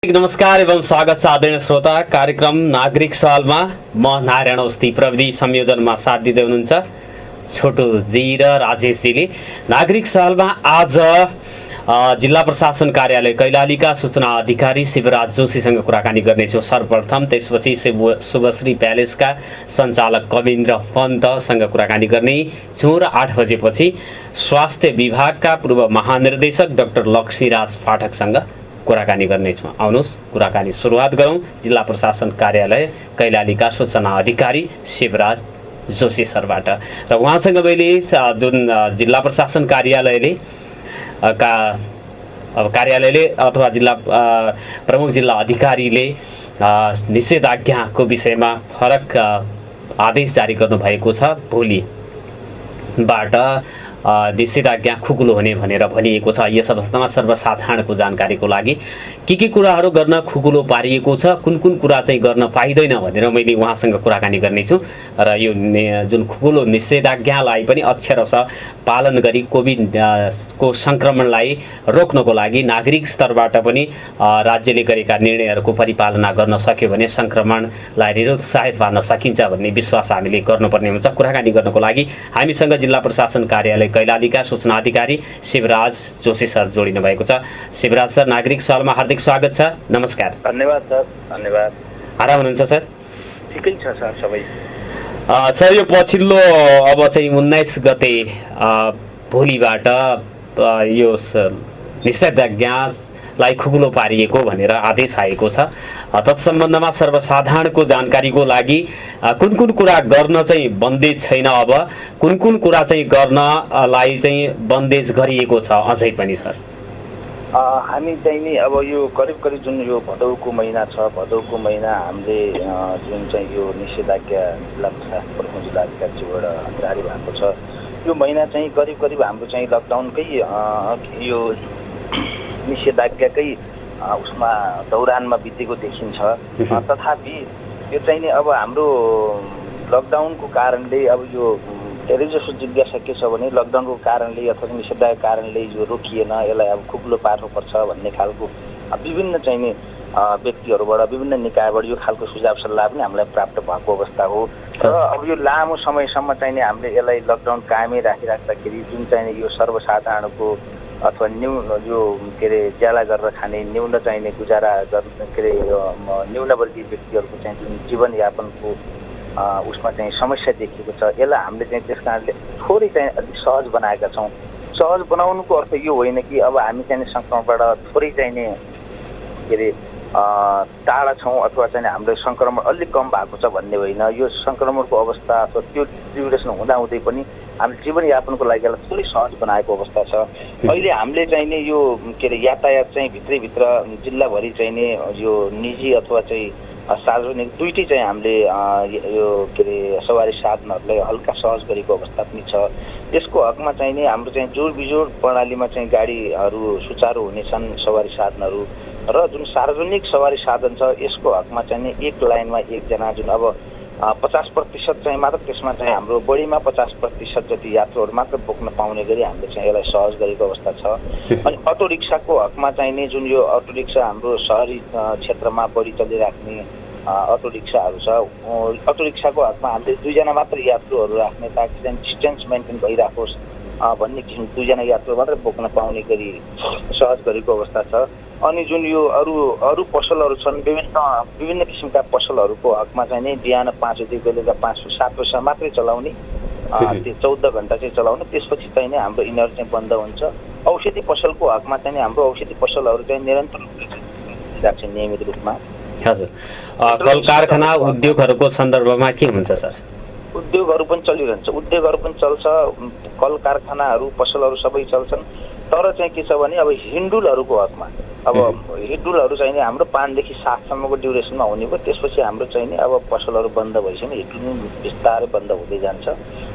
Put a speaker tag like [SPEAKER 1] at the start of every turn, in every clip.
[SPEAKER 1] नमस्कार एवं स्वागत छ आदरणीय श्रोता कार्यक्रम नागरिक सवालमा म नारायण अवस्थी प्रविधि संयोजनमा साथ दिँदै हुनुहुन्छ छोटो जी र राजेशजीले। नागरिक सवालमा आज जिल्ला प्रशासन कार्यालय कैलालीका सूचना अधिकारी शिवराज जोशीसँग कुराकानी गर्नेछौँ सर्वप्रथम। त्यसपछि शुभश्री प्यालेसका सञ्चालक कविन्द्र पन्तसँग कुराकानी गर्नेछौँ र 8 बजेपछि स्वास्थ्य विभागका पूर्व महानिर्देशक डाक्टर लक्ष्मीराज पाठकसँग कुराकानी गर्नेछौँ। आउनुहोस् कुराकानी सुरुवात गरौँ जिल्ला प्रशासन कार्यालय कैलालीका सूचना अधिकारी शिवराज जोशी सरबाट। र उहाँसँग मैले जुन जिल्ला प्रशासन कार्यालयले अथवा जिल्ला प्रमुख जिल्ला अधिकारीले निषेधाज्ञाको विषयमा फरक आदेश जारी गर्नुभएको छ। भोलिबाट निषेधाज्ञा खुकुलो हुने भनेर भनिएको छ। यस अवस्थामा सर्वसाधारणको जानकारीको लागि के कुराहरू गर्न खुकुलो पारिएको छ, कुन कुन कुरा चाहिँ गर्न पाइँदैन भनेर मैले उहाँसँग कुराकानी गर्नेछु। र यो जुन खुकुलो निषेधाज्ञालाई पनि अक्षरशः पालन गरी कोभिडको सङ्क्रमणलाई रोक्नको लागि नागरिक स्तरबाट पनि राज्यले गरेका निर्णयहरूको परिपालना गर्न सक्यो भने सङ्क्रमणलाई निरुत्साहित पार्न सकिन्छ भन्ने विश्वास हामीले गर्नुपर्ने हुन्छ। कुराकानी गर्नको लागि हामीसँग जिल्ला प्रशासन कार्यालय कैलालीका सूचना अधिकारी शिवराज जोशी सर जोडिनु भएको छ। शिवराज सर, नागरिक सवालमा हार्दिक स्वागत छ। नमस्कार।
[SPEAKER 2] धन्यवाद सर। धन्यवाद।
[SPEAKER 1] आराम हुनुहुन्छ सर?
[SPEAKER 2] ठिकै छ सर सबै।
[SPEAKER 1] सर, यो पछिल्लो अब चाहिँ 19 गते भोलिबाट यो निषेधाज्ञालाई खुकुलो पारिएको भनेर आदेश आएको छ। तत्सम्बन्धमा सर्वसाधारणको जानकारीको लागि कुन कुन कुरा गर्न चाहिँ बन्देज छैन, अब कुन कुन कुरा चाहिँ गर्नलाई चाहिँ बन्देज गरिएको छ अझै पनि सर?
[SPEAKER 2] हामी चाहिँ नि अब यो करिब जुन यो भदौको महिना छ, भदौको महिना हामीले जुन चाहिँ यो निषेधाज्ञा जिल्ला प्रशासन प्रमुख जिल्ला अधिकारीबाट जारी भएको छ। यो महिना चाहिँ करिब हाम्रो चाहिँ लकडाउनकै यो निषेधाज्ञाकै उसमा दौरानमा बितेको देखिन्छ। तथापि यो चाहिँ नि अब हाम्रो लकडाउनको कारणले अब यो धेरै जसो जिज्ञासा के छ भने लकडाउनको कारणले अथवा निषेधाज्ञाको कारणले यो रोकिएन, यसलाई अब खुकुलो पार्नुपर्छ भन्ने खालको विभिन्न चाहिँ नि व्यक्तिहरूबाट विभिन्न निकायबाट यो खालको सुझाव सल्लाह पनि हामीलाई प्राप्त भएको अवस्था हो। र अब यो लामो समयसम्म चाहिँ नि हामीले यसलाई लकडाउन कायमै राखिराख्दाखेरि जुन चाहिँ यो सर्वसाधारणको अथवा यो के अरे ज्याला गरेर खाने न्यून चाहिने गुजारा गर्ने के अरे न्यूनवर्गीय व्यक्तिहरूको चाहिँ जुन जीवनयापनको उसमा चाहिँ समस्या देखिएको छ, यसलाई हामीले चाहिँ त्यस कारणले थोरै चाहिँ अलिक सहज बनाएका छौँ। सहज बनाउनुको अर्थ यो होइन कि अब हामी चाहिँ सङ्क्रमणबाट थोरै चाहिने के अरे टाढा छौँ अथवा चाहिँ हाम्रो सङ्क्रमण अलिक कम भएको छ भन्ने होइन। यो सङ्क्रमणको अवस्था अथवा त्यो ड्युरेसन हुँदाहुँदै पनि हामीले जीवनयापनको लागि यसलाई थोरै सहज बनाएको अवस्था छ। अहिले हामीले चाहिने यो के अरे यातायात चाहिँ भित्रैभित्र जिल्लाभरि चाहिने यो निजी अथवा चाहिँ सार्वजनिक दुइटै चाहिँ हामीले यो के अरे सवारी साधनहरूलाई हल्का सहज गरेको अवस्था पनि छ। यसको हकमा चाहिने हाम्रो चाहिँ जोड बिजोड प्रणालीमा चाहिँ गाडीहरू सुचारू हुनेछन् सवारी साधनहरू, र जुन सार्वजनिक सवारी साधन छ यसको हकमा चाहिँ एक लाइनमा एकजना जुन अब 50% चाहिँ मात्र त्यसमा चाहिँ हाम्रो बढीमा 50% जति यात्रुहरू मात्र बोक्न पाउने गरी हामीले चाहिँ यसलाई सहज गरेको अवस्था छ। अनि अटो रिक्साको हकमा चाहिने जुन यो अटो रिक्सा हाम्रो सहरी क्षेत्रमा बढी चलिराख्ने अटो रिक्साहरू छ, अटो रिक्साको हकमा हामीले 2 जना मात्र यात्रुहरू राख्ने ताकि चाहिँ डिस्टेन्स मेन्टेन भइराखोस् भन्ने किसिम 2 जना यात्रु मात्र बोक्न पाउने गरी सहज गरेको अवस्था छ। अनि जुन यो अरू पसलहरू छन् विभिन्न किसिमका पसलहरूको हकमा चाहिँ नि बिहान 5 बजे बेलुका 5-7 बजे मात्रै चलाउने, त्यो 14 घण्टा चाहिँ चलाउने, त्यसपछि चाहिँ नि हाम्रो यिनीहरू चाहिँ बन्द हुन्छ। औषधि पसलको हकमा चाहिँ हाम्रो औषधि पसलहरू चाहिँ निरन्तर रूपले नियमित रूपमा।
[SPEAKER 1] हजुर, कल कारखाना उद्योगहरूको सन्दर्भमा के हुन्छ सर?
[SPEAKER 2] उद्योगहरू पनि चलिरहन्छ, उद्योगहरू पनि चल्छ, कल कारखानाहरू पसलहरू सबै चल्छन्। तर चाहिँ के छ भने अब हिन्डुलहरूको हकमा अब हिडुलहरू चाहिँ हाम्रो 5 देखि 7 सम्मको ड्युरेसनमा हुने भयो। त्यसपछि हाम्रो चाहिँ नि अब पसलहरू बन्द भइसक्यो, हिडुल बिस्तारै बन्द हुँदै जान्छ।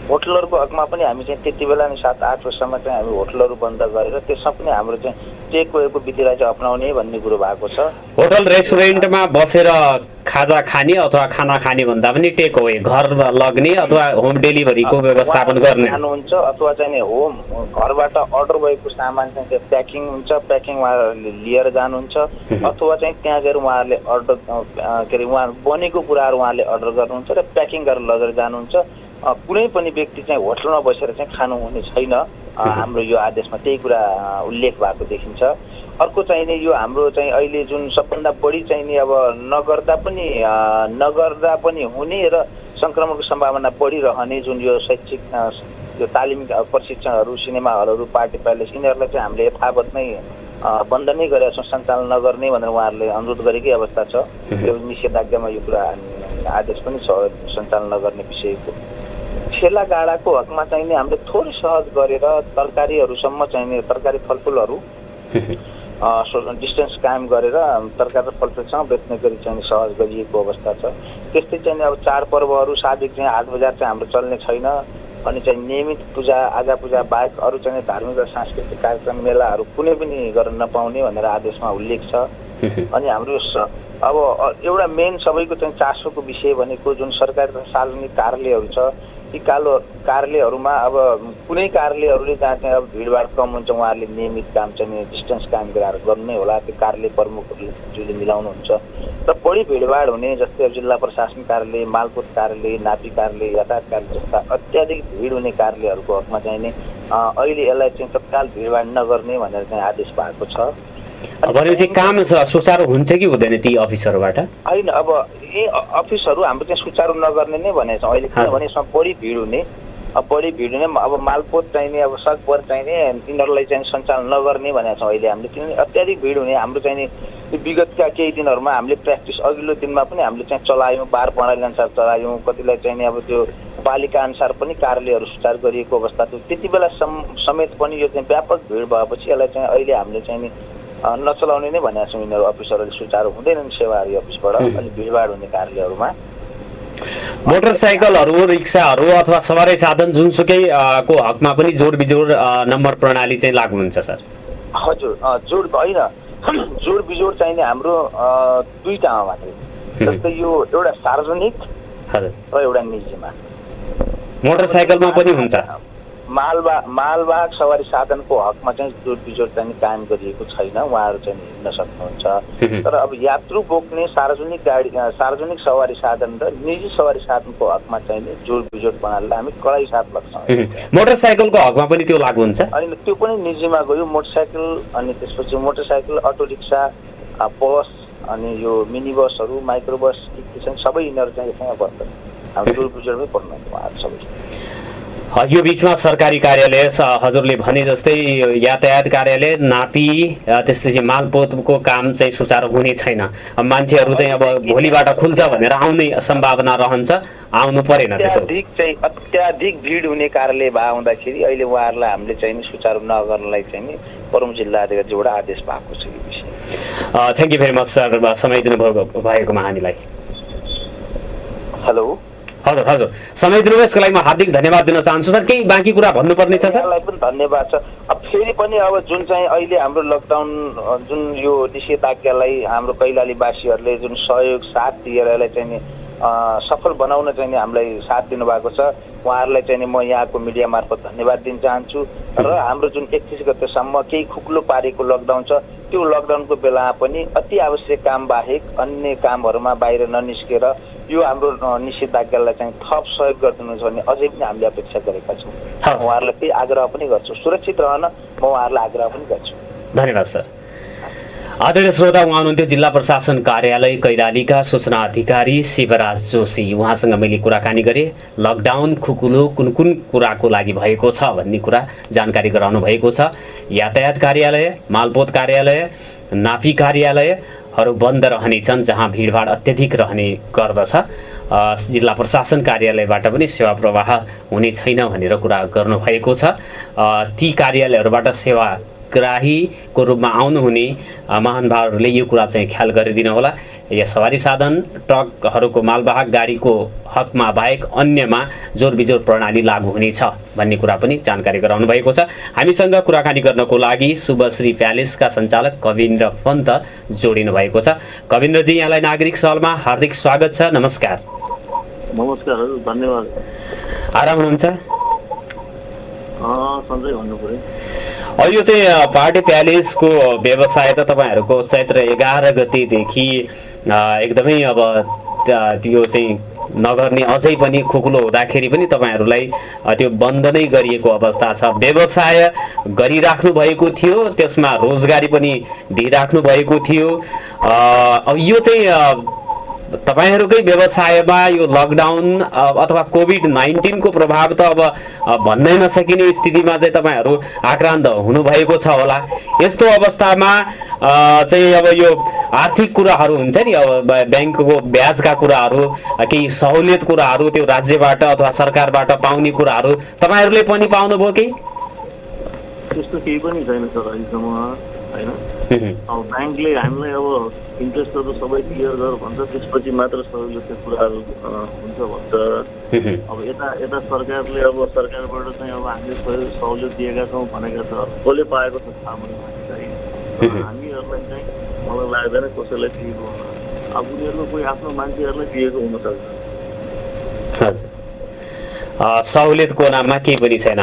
[SPEAKER 2] होटलहरूको हकमा पनि हामी चाहिँ त्यति बेला नै 7-8 वर्षसम्म चाहिँ हामी होटलहरू बन्द गरेर त्यसमा पनि हाम्रो चाहिँ टेक अवेको विधिलाई चाहिँ अपनाउने भन्ने कुरो भएको छ।
[SPEAKER 1] होटल रेस्टुरेन्टमा बसेर खाजा खाने अथवा खाना खाने भन्दा पनि टेक अवे, घर लग्ने अथवा होम डेलिभरीको व्यवस्थापन गर्ने
[SPEAKER 2] हुन्छ, अथवा चाहिँ नि होम घरबाट अर्डर भएको सामान चाहिँ त्यो प्याकिङ हुन्छ, प्याकिङ उहाँहरूले लिएर जानुहुन्छ, अथवा चाहिँ त्यहाँ गएर उहाँहरूले अर्डर के अरे उहाँ बनेको कुराहरू उहाँहरूले अर्डर गर्नुहुन्छ र प्याकिङ गरेर लगेर जानुहुन्छ। कुनै पनि व्यक्ति चाहिँ होटलमा बसेर चाहिँ खानु हुने छैन। हाम्रो यो आदेशमा त्यही कुरा उल्लेख भएको देखिन्छ। अर्को चाहिँ नि यो हाम्रो चाहिँ अहिले जुन सबभन्दा बढी चाहिँ नि अब नगर्दा पनि हुने र सङ्क्रमणको सम्भावना बढिरहने जुन यो शैक्षिक यो तालिम प्रशिक्षणहरू, सिनेमा हलहरू, पार्टी प्यालेस यिनीहरूलाई चाहिँ हामीले यथावत नै बन्द नै गरेका छौँ, सञ्चालन नगर्ने भनेर उहाँहरूले अनुरोध गरेकै अवस्था छ। यो निषेधाज्ञामा यो कुरा आदेश पनि छ सञ्चालन नगर्ने विषयको। ठेला गाडाको हकमा चाहिँ नि हामीले थोरै सहज गरेर तरकारीहरूसम्म चाहिँ नि तरकारी फलफुलहरू डिस्टेन्स कायम गरेर तरकारी र फलफुलसँग बेच्ने गरी चाहिँ सहज गरिएको अवस्था छ। त्यस्तै चाहिँ अब चाडपर्वहरू सादिक चाहिँ हाट बजार चाहिँ हाम्रो चल्ने छैन। अनि चाहिँ नियमित पूजा आजा पूजा बाहेक अरू चाहिँ धार्मिक र सांस्कृतिक कार्यक्रम मेलाहरू कुनै पनि गर्न नपाउने भनेर आदेशमा उल्लेख छ। अनि हाम्रो अब एउटा मेन सबैको चाहिँ चासोको विषय भनेको जुन सरकारी र सार्वजनिक कार्यालयहरू छ ती कार्यालयहरूमा अब कुनै कार्यालयहरूले जहाँ चाहिँ अब भिडभाड कम हुन्छ उहाँहरूले नियमित काम चाहिँ डिस्टेन्स कायम गरेर गर्नु नै होला। त्यो कार्यालय प्रमुखहरूले मिलाउनुहुन्छ। र बढी भिडभाड हुने जस्तै अब जिल्ला प्रशासन कार्यालय, मालपोत कार्यालय, नापी कार्यालय, यातायात कार्यालय जस्ता अत्याधिक भिड हुने कार्यालयहरूको हकमा चाहिँ नि अहिले यसलाई चाहिँ तत्काल भिडभाड नगर्ने भनेर चाहिँ आदेश भएको छ।
[SPEAKER 1] भनेपछि काम सुचारू हुन्छ कि हुँदैन ती अफिसहरूबाट?
[SPEAKER 2] होइन, अब यी अफिसहरू हाम्रो चाहिँ सुचारू नगर्ने नै भनेको छ अहिले, किनभने यसमा बढी भिड हुने अब मालपोत चाहिने अब सकभर चाहिने यिनीहरूलाई चाहिँ सञ्चालन नगर्ने भनेको छ अहिले हामीले, किनभने अत्याधिक भिड हुने। हाम्रो चाहिँ नि विगतका केही दिनहरूमा हामीले प्र्याक्टिस अघिल्लो दिनमा पनि हामीले चाहिँ चलायौँ, बार प्रणाली अनुसार चलायौँ, कतिलाई चाहिँ अब त्यो पालिका अनुसार पनि कार्यालयहरू सुचारू गरिएको अवस्था थियो। त्यति बेला समेत पनि यो चाहिँ व्यापक भिड भएपछि यसलाई चाहिँ अहिले हामीले चाहिँ नि नचलाउने नै भनेका छौँ। यिनीहरू अफिसहरूले सुचारू हुँदैनन् सेवाहरू अफिसबाट अनि भिडभाड हुने कार्यालयहरूमा।
[SPEAKER 1] मोटरसाइकलहरू, रिक्साहरू अथवा सवारी साधन जुनसुकै को हकमा पनि जोड बिजोड नम्बर प्रणाली चाहिँ लागू हुन्छ सर?
[SPEAKER 2] हजुर, जोड होइन, जोड बिजोड चाहिने हाम्रो दुईटामा मात्रै। जस्तै यो एउटा सार्वजनिक र एउटा निजीमा।
[SPEAKER 1] मोटरसाइकलमा पनि हुन्छ?
[SPEAKER 2] मालवाहक सवारी साधनको हकमा चाहिँ जोड बिजोड चाहिँ कायम गरिएको छैन, उहाँहरू चाहिँ हिँड्न सक्नुहुन्छ। तर अब यात्रु बोक्ने सार्वजनिक सवारी साधन र निजी सवारी साधनको हकमा चाहिँ जोड बिजोड प्रणालीलाई हामी कडाइ साथ लाग्छौँ।
[SPEAKER 1] मोटरसाइकलको हकमा पनि त्यो लागू हुन्छ?
[SPEAKER 2] अनि त्यो पनि निजीमा गयो मोटरसाइकल, अनि त्यसपछि मोटरसाइकल, अटो रिक्सा, बस, अनि यो मिनी बसहरू, माइक्रो बस चाहिँ सबै यिनीहरू चाहिँ यसमा पर्छन्। हाम्रो जोड बिजोडमै पर्नु उहाँहरू सबै।
[SPEAKER 1] यो बिचमा सरकारी कार्यालय हजुरले भने जस्तै यातायात कार्यालय, नापी, त्यसपछि मालपोतको काम चाहिँ सुचारू हुने छैन। मान्छेहरू चाहिँ अब भोलिबाट खुल्छ भनेर आउने सम्भावना रहन्छ, आउनु परेन। त्यसो
[SPEAKER 2] अत्याधिक भिड हुने कार्यालय भए हुँदाखेरि अहिले उहाँहरूलाई हामीले चाहिँ सुचारू नगर्नलाई चाहिँ प्रमुख जिल्ला अधिकारीबाट आदेश भएको छ यो विषय।
[SPEAKER 1] Thank you very much sir, समय दिनुभएकोमा हामीलाई।
[SPEAKER 2] हेलो।
[SPEAKER 1] हजुर, समय दिनुभयो यसको लागि म हार्दिक धन्यवाद दिन चाहन्छु सर। केही बाँकी कुरा भन्नुपर्ने छ सर?
[SPEAKER 2] यहाँलाई पनि धन्यवाद छ। अब फेरि पनि अब जुन चाहिँ अहिले हाम्रो लकडाउन जुन यो निषेधाज्ञालाई हाम्रो कैलालीवासीहरूले जुन सहयोग साथ दिएर यसलाई चाहिँ सफल बनाउन चाहिँ हामीलाई साथ दिनुभएको छ, उहाँहरूलाई चाहिँ म यहाँको मिडिया मार्फत धन्यवाद दिन चाहन्छु। र हाम्रो जुन 31 गतेसम्म केही खुकुलो पारेको लकडाउन छ त्यो लकडाउनको बेलामा पनि अति आवश्यक काम बाहेक अन्य कामहरूमा बाहिर ननिस्केर यो हाम्रो निषेधाज्ञालाई चाहिँ थप सहयोग गरिदिनुहुन्छ भन्ने अझै पनि हामीले अपेक्षा गरेका छौँ। उहाँहरूलाई त्यही आग्रह पनि गर्छु, सुरक्षित रहन म उहाँहरूलाई आग्रह पनि गर्छु।
[SPEAKER 1] धन्यवाद सर। आदरणीय श्रोता, उहाँ हुनुहुन्थ्यो जिल्ला प्रशासन कार्यालय कैलालीका सूचना अधिकारी शिवराज जोशी। उहाँसँग मैले कुराकानी गरेँ। लकडाउन खुकुलो कुन कुन कुराको लागि भएको छ भन्ने कुरा जानकारी गराउनु भएको छ। यातायात कार्यालय, मालपोत कार्यालय, नापी कार्यालयहरू बन्द रहनेछन् जहाँ भिडभाड अत्यधिक रहने गर्दछ। जिल्ला प्रशासन कार्यालयबाट पनि सेवा प्रवाह हुने छैन भनेर कुरा गर्नुभएको छ। ती कार्यालयहरूबाट सेवाग्राहीको रूपमा आउनुहुने महानुभावहरूले यो कुरा चाहिँ ख्याल गरिदिनु होला। या सवारी साधन, ट्रकहरूको, मालवाहक गाडीको हकमा बाहेक अन्यमा जोरबिजोर प्रणाली लागू हुनेछ भन्ने कुरा पनि जानकारी गराउनु भएको छ। हामीसँग कुराकानी गर्नको लागि शुभश्री प्यालेसका सञ्चालक कविन्द्र पन्त जोडिनु भएको छ। कविन्द्रजी, यहाँलाई नागरिक सहलमा हार्दिक स्वागत छ। नमस्कार।
[SPEAKER 3] नमस्कार, धन्यवाद।
[SPEAKER 1] आराम हुनुहुन्छ?
[SPEAKER 3] सन्चै भन्नु पर्यो।
[SPEAKER 1] यो चाहिँ पार्टी प्यालेसको व्यवसाय त तपाईँहरूको चैत्र 11 गतेदेखि एकदमै अब त्यो चाहिँ नगर्ने, अझै पनि खुकुलो हुँदाखेरि पनि तपाईँहरूलाई त्यो बन्द नै गरिएको अवस्था छ। व्यवसाय गरिराख्नु भएको थियो, त्यसमा रोजगारी पनि दिइराख्नु भएको थियो। यो चाहिँ तपाईहरुकै व्यवसायमा यो लकडाउन अथवा कोभिड-19 को प्रभाव त अब भन्नै नसकिने स्थितिमा चाहिँ तपाईहरु आक्रान्त हुनुभएको छ होला। यस्तो अवस्थामा चाहिँ अब यो आर्थिक कुराहरु हुन्छ नि, अब बैंकको ब्याजका कुराहरु, केही सहुलियत कुराहरु त्यो राज्यबाट अथवा सरकारबाट पाउने कुराहरु तपाईहरुले पनि पाउनुभयो कि?
[SPEAKER 3] त्यस्तो केही पनि छैन सर अहिलेसम्म, हैन। अब बैंकले हामीलाई अब इन्ट्रेस्टहरु सबै क्लियर गर भन्छ, त्यसपछि मात्र सहुलियतको कुराहरु हुन्छ भन्छ। अब यता सरकारले अब सरकारबाट चाहिँ अब हामीले सहुलियत दिएका छौँ भनेका छ, कसले पाएको छ थाहा छैन। हामीहरूलाई चाहिँ मलाई लाग्दैन कसैलाई दिएको होला। अब उनीहरूको कोही आफ्नो मान्छेहरूलाई दिएको हुनसक्छ।
[SPEAKER 1] सहुलियतको नाममा केही पनि छैन।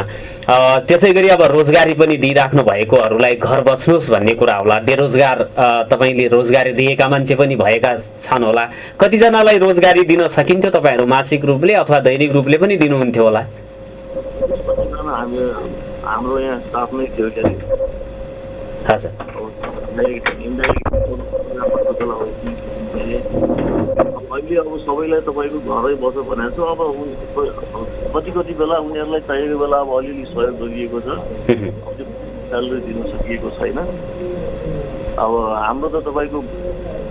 [SPEAKER 1] त्यसै गरी अब रोजगारी पनि दिइराख्नु भएकोहरूलाई घर बस्नुहोस् भन्ने कुरा होला। बेरोजगार तपाईले रोजगारी दिएका मान्छे पनि भएका छन् होला। कतिजनालाई रोजगारी दिन सकिन्थ्यो तपाईहरु मासिक रूपले अथवा दैनिक रूपले पनि दिनुहुन्थ्यो होला?
[SPEAKER 3] हाम्रो यहाँ स्टाफ नै थियो के
[SPEAKER 1] हजुर।
[SPEAKER 3] अहिले अब सबैलाई तपाईँको घरै बस्छ भनेको छ। अब कति बेला उनीहरूलाई चाहिएको बेला अब अलिअलि सहयोग गरिएको छ, स्यालेरी दिन सकिएको छैन। अब हाम्रो त तपाईँको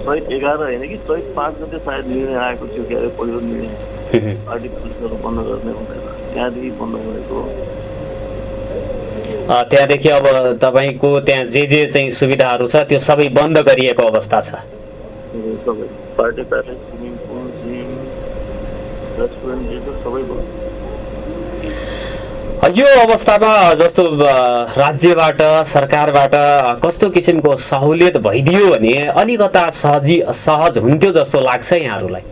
[SPEAKER 3] चैत 11 होइन कि चैत 5 गते सायद निर्णय आएको थियो क्या, पहिलो निर्णय पार्टी पुलिसहरू बन्द गर्ने हुँदैन, त्यहाँदेखि बन्द भएको।
[SPEAKER 1] त्यहाँदेखि अब तपाईको त्यहाँ जे चाहिँ सुविधाहरू छ त्यो सबै बन्द गरिएको अवस्था छ।
[SPEAKER 3] सबै party palace, swimming pool, gym, restaurant जे छ सबै बन्द।
[SPEAKER 1] यो अवस्थामा जस्तो राज्यबाट सरकारबाट कस्तो किसिमको सहुलियत भइदियो भने अलिकता सहज हुन्थ्यो जस्तो लाग्छ यहाँहरूलाई?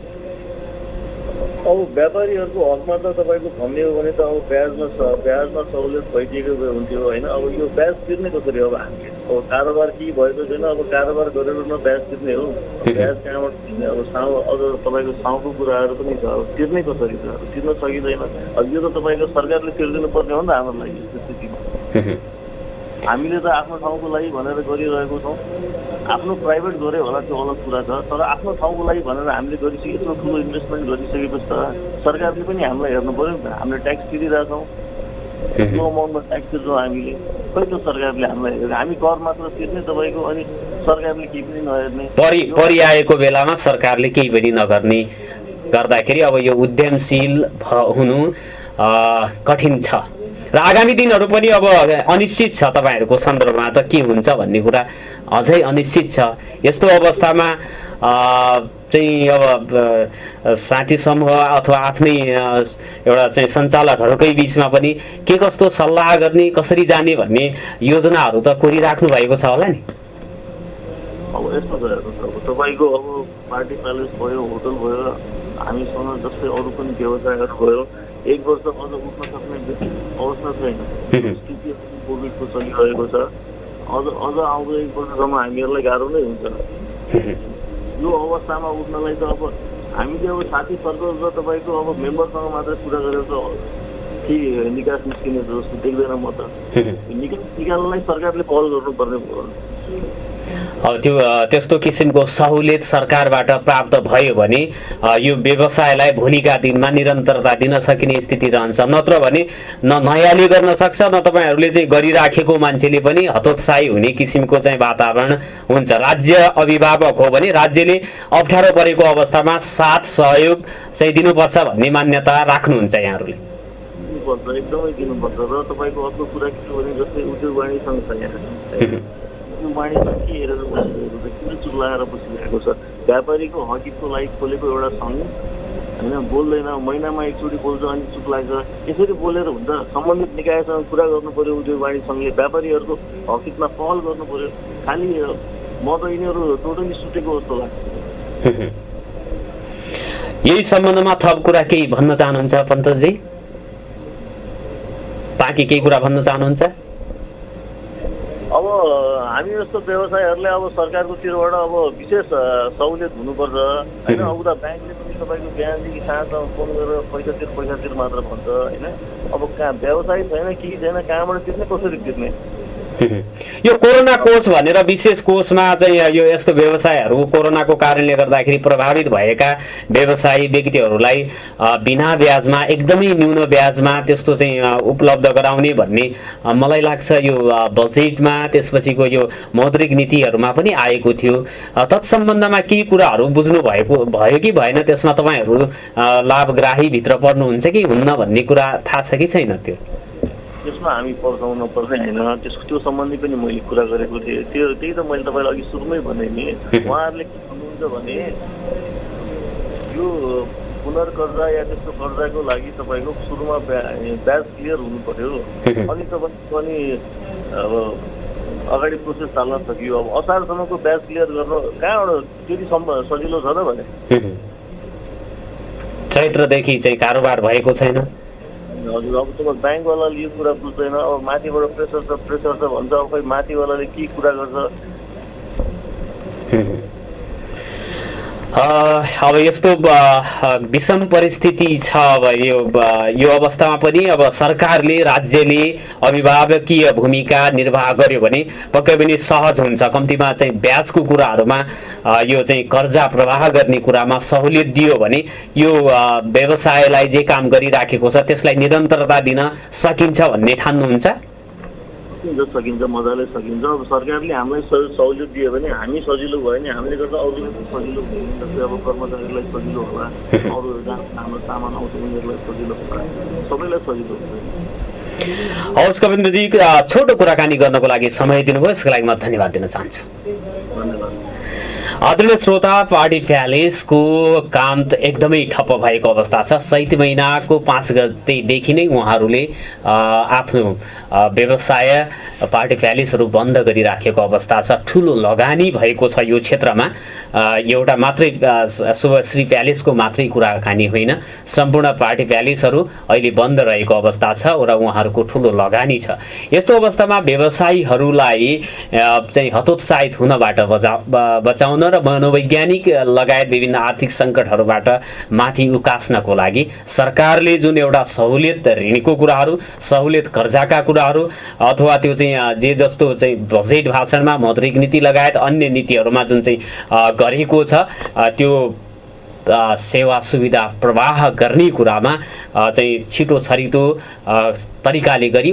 [SPEAKER 3] अब व्यापारीहरूको हकमा त तपाईँको भन्ने हो भने त अब ब्याजमा सहुलियत भइदिएको हुन्थ्यो, होइन। अब यो ब्याज तिर्ने कसरी? अब हामीले अब कारोबार के भएको छैन, अब कारोबार गरेर न ब्याज तिर्ने हो, ब्याज कहाँबाट तिर्ने? अब साउ अझ तपाईँको साउको कुराहरू पनि छ, अब तिर्ने कसरी छ? अब तिर्न सकिँदैन। अब यो त तपाईँको सरकारले तिर्दिनु पर्ने हो नि त हाम्रो लागि यस्तो स्थितिमा। हामीले त आफ्नो ठाउँको लागि भनेर गरिरहेको छौँ। आफ्नो प्राइभेट गरे होला त्यो अलग कुरा छ, तर आफ्नो ठाउँको लागि भनेर हामीले गरिसकेको यत्रो ठुलो इन्भेस्टमेन्ट गरिसकेपछि त सरकारले पनि हामीलाई हेर्नु पर्यो नि त। हामीले ट्याक्स तिरिरहेछौँ, ठुलो अमाउन्टमा ट्याक्स तिर्छौँ हामीले, खै त सरकारले हामीलाई हेरेर हामी कर मात्र तिर्ने तपाईँको, अनि सरकारले केही पनि नहेर्ने।
[SPEAKER 1] परिआएको बेलामा सरकारले केही पनि नगर्ने गर्दाखेरि अब यो उद्यमशील हुनु कठिन छ र आगामी दिनहरू पनि अब अनिश्चित छ। तपाईहरुको सन्दर्भमा त के हुन्छ भन्ने कुरा अझै अनिश्चित छ। यस्तो अवस्थामा चाहिँ अब साथी समूह अथवा आफ्नै एउटा चाहिँ सञ्चालकहरूकै बीचमा पनि के कस्तो सल्लाह गर्ने, कसरी जाने भन्ने योजनाहरू त कोरिराख्नु भएको छ होला नि?
[SPEAKER 3] अब यस्तो छ, तपाईँको अब पार्टी प्यालेस भयो, होटल भयो, हामीसँग जस्तै अरू पनि व्यवसायहरू भयो, 1 वर्ष अझ उठ्न सक्ने अवस्था छैन। स्थिति कोभिडको चलिरहेको छ, अझ आउँदो 1 वर्षसम्म हामीहरूलाई गाह्रो नै हुन्छ। यो अवस्थामा उठ्नलाई त अब हामीले अब साथी सर्कल र तपाईँको अब मेम्बरसँग मात्रै कुरा गरेर त के निकास निस्किने जस्तो देख्दैन म त। निकास निकाल्नलाई सरकारले पहल गर्नुपर्ने भयो।
[SPEAKER 1] अब त्यो त्यस्तो किसिमको सहुलियत सरकारबाट प्राप्त भयो भने यो व्यवसायलाई भोलिका दिनमा निरन्तरता दिन सकिने स्थिति रहन्छ। नत्र भने न नयाँले गर्न सक्छ, न तपाईहरूले चाहिँ गरिराखेको मान्छेले पनि हतोत्साही हुने किसिमको चाहिँ वातावरण हुन्छ। राज्य अभिभावक हो भने राज्यले अप्ठ्यारो परेको अवस्थामा साथ सहयोग चाहिँ दिनुपर्छ भन्ने मान्यता राख्नुहुन्छ यहाँहरूले?
[SPEAKER 3] एकदमै दिनुपर्छ। र तपाईँको अर्को कुरा के हो भने जस्तै उद्योग वाणिज्य छ यहाँ, वाणिज्य के हेरेर बसिरहेको छ, किन चुलाएर बसिरहेको छ? व्यापारीको हकितको लागि खोलेको एउटा सङ्घ होइन, बोल्दैन, महिनामा एकचोटि बोल्छ अनि चुप लाग्छ। यसरी बोलेर हुन्छ, सम्बन्धित निकायसँग कुरा गर्नु पर्यो, उद्योग वाणिज्य सङ्घले व्यापारीहरूको हकितमा पहल गर्नु पर्यो। खालि म त यिनीहरू टोटली सुटेको जस्तो लाग्छ।
[SPEAKER 1] यही सम्बन्धमा थप कुरा केही भन्न चाहनुहुन्छ पन्तजी? बाँकी केही कुरा भन्न चाहनुहुन्छ?
[SPEAKER 3] अब हामी जस्तो व्यवसायहरूले अब सरकारको तिरबाट अब विशेष सहुलियत हुनुपर्छ होइन। अब उता ब्याङ्कले पनि तपाईँको बिहानदेखि साँझसम्म फोन गरेर पैसा तिर मात्र भन्छ होइन। अब कहाँ व्यवसाय छैन, के छैन, कहाँबाट तिर्ने, कसरी तिर्ने?
[SPEAKER 1] यो कोरोना कोष भनेर विशेष कोषमा चाहिँ यो यस्तो व्यवसायहरू कोरोनाको कारणले गर्दाखेरि प्रभावित भएका व्यवसायी व्यक्तिहरूलाई बिना ब्याजमा, एकदमै न्यून ब्याजमा त्यस्तो चाहिँ उपलब्ध गराउने भन्ने मलाई लाग्छ यो बजेटमा त्यसपछिको यो मौद्रिक नीतिहरूमा पनि आएको थियो। तत्सम्बन्धमा केही कुराहरू बुझ्नु भयो कि भएन? त्यसमा तपाईँहरू लाभग्राहीभित्र पर्नुहुन्छ कि हुन्न भन्ने कुरा थाहा छ कि छैन?
[SPEAKER 3] त्यसमा हामी पर्छौँ नपर्ने होइन, त्यो सम्बन्धी पनि मैले कुरा गरेको थिएँ। त्यही त मैले तपाईँलाई अघि सुरुमै भने नि, उहाँहरूले के भन्नुहुन्छ भने यो पुनर्कर्जा या त्यस्तो कर्जाको लागि तपाईँको सुरुमा ब्याज क्लियर हुनु पर्यो, अनि तपाईँको पनि अब अगाडि प्रोसेस चाल्न सकियो। अब असारसम्मको ब्याज क्लियर गर्नु कहाँबाट त्यति सजिलो छ त भने?
[SPEAKER 1] चैत्रदेखि चाहिँ कारोबार भएको छैन।
[SPEAKER 3] हजुर, अब तपाईँ ब्याङ्कवालाले यो कुरा बुझ्दैन। अब माथिबाट प्रेसर छ भन्छ, अब खै माथिवालाले के कुरा गर्छ?
[SPEAKER 1] अब यस्तो विषम परिस्थिति छ। अब यो अवस्थामा पनि अब सरकारले, राज्यले अभिभावकीय भूमिका निर्वाह गर्यो भने पक्कै पनि सहज हुन्छ। कम्तीमा चाहिँ ब्याजको कुराहरूमा यो चाहिँ कर्जा प्रवाह गर्ने कुरामा सहुलियत दियो भने यो व्यवसायलाई जे काम गरिराखेको छ त्यसलाई निरन्तरता दिन सकिन्छ भन्ने ठान्नुहुन्छ?
[SPEAKER 3] सकिन्छ, मजाले सकिन्छ। अब सरकारले हामीलाई सहुलियत दियो भने हामी सजिलो भयो भने हामीले गर्दा अरूलाई पनि सजिलो भयो। जस्तै अब कर्मचारीलाई सजिलो होला, अरू जहाँ हाम्रो सामान आउँछ उनीहरूलाई सजिलो होला, सबैलाई सजिलो हुन्छ।
[SPEAKER 1] हवस् कविन्द्रजी, छोटो कुराकानी गर्नको लागि समय दिनुभयो, यसको लागि म धन्यवाद दिन चाहन्छु।
[SPEAKER 3] धन्यवाद।
[SPEAKER 1] आदरणीय श्रोता, पार्टी प्यालेसको काम त एकदमै ठप्प भएको अवस्था छ। चैत महिनाको 5 गतेदेखि नै उहाँहरूले आफ्नो व्यवसाय पार्टी प्यालेसहरू बन्द गरिराखेको अवस्था छ। ठुलो लगानी भएको छ यो क्षेत्रमा। एउटा मात्रै शुभश्री प्यालेसको मात्रै कुराकानी होइन, सम्पूर्ण पार्टी प्यालेसहरू अहिले बन्द रहेको अवस्था छ र उहाँहरूको ठुलो लगानी छ। यस्तो अवस्थामा व्यवसायीहरूलाई चाहिँ हतोत्साहित हुनबाट बचाउन र मनोवैज्ञानिक लगायत विभिन्न आर्थिक सङ्कटहरूबाट माथि उकास्नको लागि सरकारले जुन एउटा सहुलियत ऋणको कुराहरू, सहुलियत कर्जाका कुराहरू अथवा त्यो चाहिँ जे जस्तो चाहिँ बजेट भाषणमा मौद्रिक नीति लगायत अन्य नीतिहरूमा जुन चाहिँ गरेको छ त्यो सेवा सुविधा प्रवाह गर्ने कुरामा चाहिँ छिटो छरितो तरिकाले गरी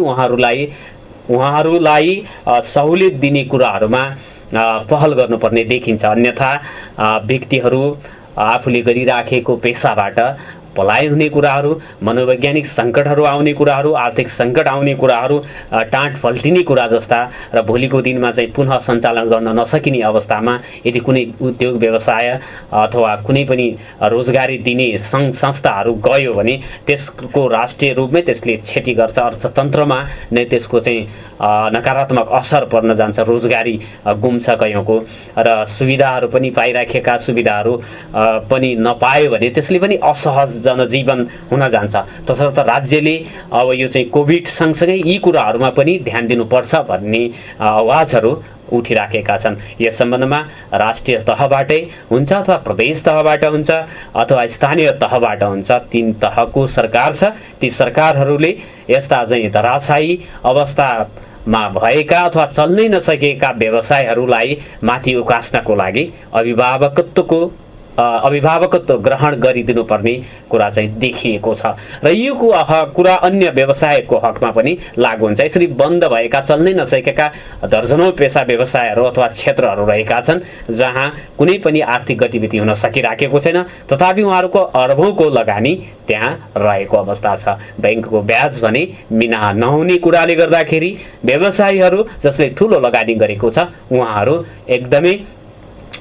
[SPEAKER 1] उहाँहरूलाई सहुलियत दिने कुराहरूमा पहल गर्नुपर्ने देखिन्छ। अन्यथा व्यक्तिहरू आफूले गरिराखेको पेसाबाट पलायन हुने कुराहरू, मनोवैज्ञानिक सङ्कटहरू आउने कुराहरू, आर्थिक सङ्कट आउने कुराहरू, टाँट पल्टिने कुरा जस्ता र भोलिको दिनमा चाहिँ पुनः सञ्चालन गर्न नसकिने अवस्थामा यदि कुनै उद्योग व्यवसाय अथवा कुनै पनि रोजगारी दिने सङ्घ संस्थाहरू गयो भने त्यसको राष्ट्रिय रूपमै त्यसले क्षति गर्छ। अर्थतन्त्रमा नै त्यसको चाहिँ नकारात्मक असर पर्न जान्छ। रोजगारी गुम्छ कयौँको र सुविधाहरू पनि पाइराखेका सुविधाहरू पनि नपायो भने त्यसले पनि असहज जनजीवन हुन जान्छ। तसर्थ राज्यले अब यो चाहिँ कोभिड सँगसँगै यी कुराहरूमा पनि ध्यान दिनुपर्छ भन्ने आवाजहरू उठिराखेका छन्। यस सम्बन्धमा राष्ट्रिय तहबाटै हुन्छ अथवा प्रदेश तहबाट हुन्छ अथवा स्थानीय तहबाट हुन्छ, 3 तहको सरकार छ। ती सरकारहरूले यस्ता चाहिँ धराशायी अवस्थामा भएका अथवा चल्नै नसकेका व्यवसायहरूलाई माथि उकास्नको लागि अभिभावकत्व ग्रहण गरिदिनुपर्ने कुरा चाहिँ देखिएको छ र यो कुरा अन्य व्यवसायको हकमा पनि लागू हुन्छ। यसरी बन्द भएका चल्नै नसकेका दर्जनौं पेसा व्यवसायहरू अथवा क्षेत्रहरू रहेका छन् जहाँ कुनै पनि आर्थिक गतिविधि हुन सकिराखेको छैन, तथापि उहाँहरूको अरबौंको लगानी त्यहाँ रहेको अवस्था छ। बैंकको ब्याज भने बिना नहुने कुराले गर्दाखेरि व्यवसायीहरू जसले ठुलो लगानी गरेको छ उहाँहरू एकदमै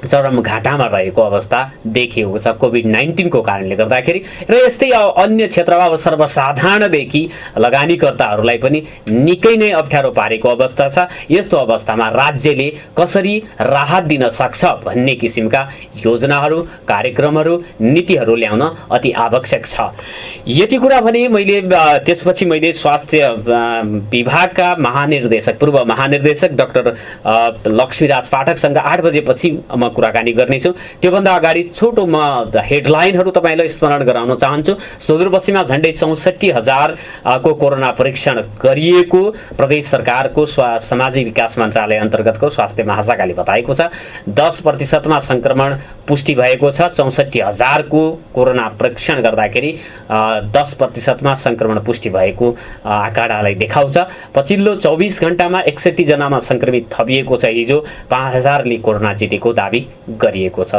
[SPEAKER 1] चरम घाटामा रहेको अवस्था देखिएको छ कोभिड-19 को कारणले गर्दाखेरि र यस्तै अन्य क्षेत्रमा अब सर्वसाधारणदेखि लगानीकर्ताहरूलाई पनि निकै नै अप्ठ्यारो पारेको अवस्था छ। यस्तो अवस्थामा राज्यले कसरी राहत दिन सक्छ भन्ने किसिमका योजनाहरू, कार्यक्रमहरू, नीतिहरू ल्याउन अति आवश्यक छ। यति कुरा भने मैले त्यसपछि मैले स्वास्थ्य विभागका महानिर्देशक, पूर्व महानिर्देशक डाक्टर लक्ष्मीराज पाठकसँग 8 बजेपछि म कुराकानी गर्नेछु। त्योभन्दा अगाडि छोटो म हेडलाइनहरू तपाईँलाई स्मरण गराउन चाहन्छु। सुदूरपश्चिममा झन्डै 64,000 को कोरोना परीक्षण गरिएको प्रदेश सरकारको सामाजिक विकास मन्त्रालय अन्तर्गतको स्वास्थ्य महाशाखाले बताएको छ। 10% मा संक्रमण पुष्टि भएको छ। 64,000 को कोरोना परीक्षण गर्दाखेरि 10% मा संक्रमण पुष्टि भएको आँकडालाई देखाउँछ। पछिल्लो 24 घण्टामा 61 जनामा संक्रमित थपिएको छ। हिजो 5,000 ले कोरोना जितेको दाबी गरिएको छ।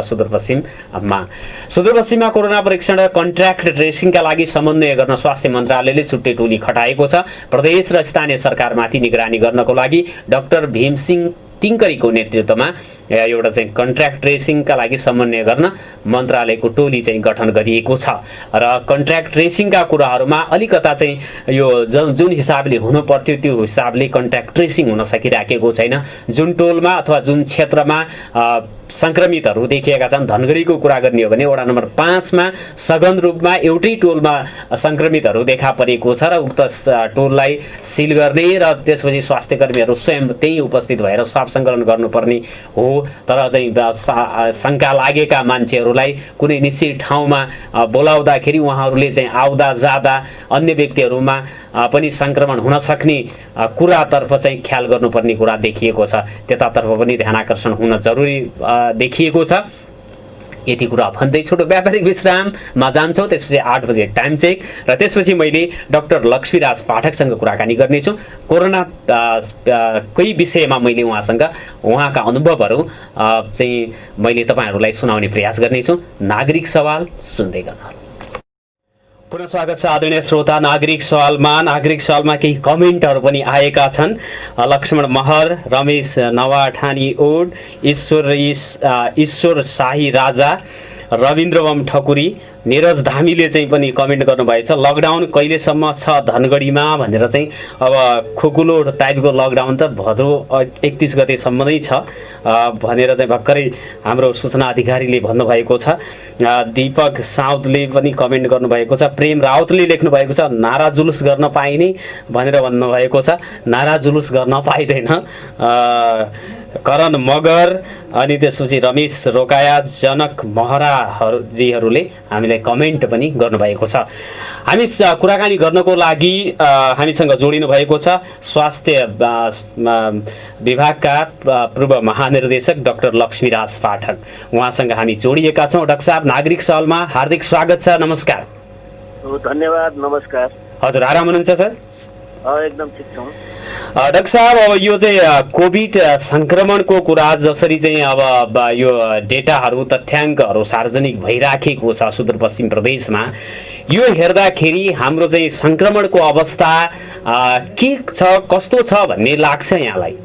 [SPEAKER 1] सुदूरपश्चिममा कोरोना परीक्षण र कन्ट्र्याक्ट ट्रेसिङका लागि समन्वय गर्न स्वास्थ्य मन्त्रालयले छुट्टै टोली खटाएको छ। प्रदेश र स्थानीय सरकारमाथि निगरानी गर्नको लागि डाक्टर भीमसिंह टिङ्करीको नेतृत्वमा एउटा चाहिँ कन्ट्र्याक्ट ट्रेसिङका लागि समन्वय गर्न मन्त्रालयको टोली चाहिँ गठन गरिएको छ र कन्ट्र्याक्ट ट्रेसिङका कुराहरूमा अलिकता चाहिँ यो जुन हिसाबले हुनु पर्थ्यो त्यो हिसाबले कन्ट्र्याक्ट ट्रेसिङ हुन सकिराखेको छैन। जुन टोलमा अथवा जुन क्षेत्रमा संक्रमितहरू देखिएका छन्, धनगढीको कुरा गर्ने हो भने वडा नम्बर 5 मा सघन रूपमा एउटै टोलमा संक्रमितहरू देखा परेको छ र उक्त टोललाई सिल गर्ने र त्यसपछि स्वास्थ्य कर्मीहरू स्वयं त्यही उपस्थित भएर स्वाब सङ्कलन गर्नुपर्ने हो। तर चाहिँ शङ्का लागेका मान्छेहरूलाई कुनै निश्चित ठाउँमा बोलाउँदाखेरि उहाँहरूले चाहिँ आउँदा जाँदा अन्य व्यक्तिहरूमा पनि संक्रमण हुन सक्ने कुरातर्फ चाहिँ ख्याल गर्नुपर्ने कुरा देखिएको छ। त्यतातर्फ पनि ध्यानाकर्षण हुन जरुरी देखिएको छ। यति कुरा भन्दै छोटो व्यापारिक विश्राममा जान्छौँ। त्यसपछि 8 बजे टाइम चेक र त्यसपछि मैले डाक्टर लक्ष्मीराज पाठकसँग कुराकानी गर्नेछु। कोरोना कोही विषयमा मैले उहाँका अनुभवहरू चाहिँ मैले तपाईँहरूलाई सुनाउने प्रयास गर्नेछु। नागरिक सवाल सुन्दै गर्नुहोला। पुनः स्वागत छ आदरणीय श्रोता। नागरिक सवालमा केही कमेन्टहरू पनि आएका छन्। लक्ष्मण महर, रमेश नवाठानी ओड, ईश्वर शाही राजा, रविन्द्रवम ठकुरी, निरज धामीले चाहिँ पनि कमेन्ट गर्नुभएको छ। लकडाउन कहिलेसम्म छ धनगढीमा भनेर चाहिँ अब खुकुलो टाइपको लकडाउन त भदौ 31 गतेसम्म नै छ भनेर चाहिँ भर्खरै हाम्रो सूचना अधिकारीले भन्नुभएको छ। दीपक साउदले पनि कमेन्ट गर्नुभएको छ। प्रेम राउतले लेख्नुभएको छ नारा जुलुस गर्न पाइने भनेर भन्नुभएको छ। नारा जुलुस गर्न पाइँदैन। करण मगर अनि त्यसपछि रमेश रोकाया, जनक महराजीहरूले हामीलाई कमेन्ट पनि गर्नुभएको छ। हामी कुराकानी गर्नको लागि हामीसँग जोडिनु भएको छ स्वास्थ्य विभागका पूर्व महानिर्देशक डाक्टर लक्ष्मीराज पाठक। उहाँसँग हामी जोडिएका छौँ। डाक्टर साहब, नागरिक सवालमा हार्दिक स्वागत छ। नमस्कार।
[SPEAKER 3] धन्यवाद। नमस्कार। हजुर,
[SPEAKER 1] आराम हुनुहुन्छ सर?
[SPEAKER 3] एकदम ठिक छौँ।
[SPEAKER 1] डाक्टर साहब, अब यो चाहिँ कोभिड संक्रमणको कुरा जसरी चाहिँ अब यो डेटाहरू तथ्याङ्कहरू सार्वजनिक भइराखेको छ सुदूरपश्चिम प्रदेशमा, यो हेर्दाखेरि हाम्रो चाहिँ संक्रमणको अवस्था के छ, कस्तो छ भन्ने लाग्छ यहाँलाई?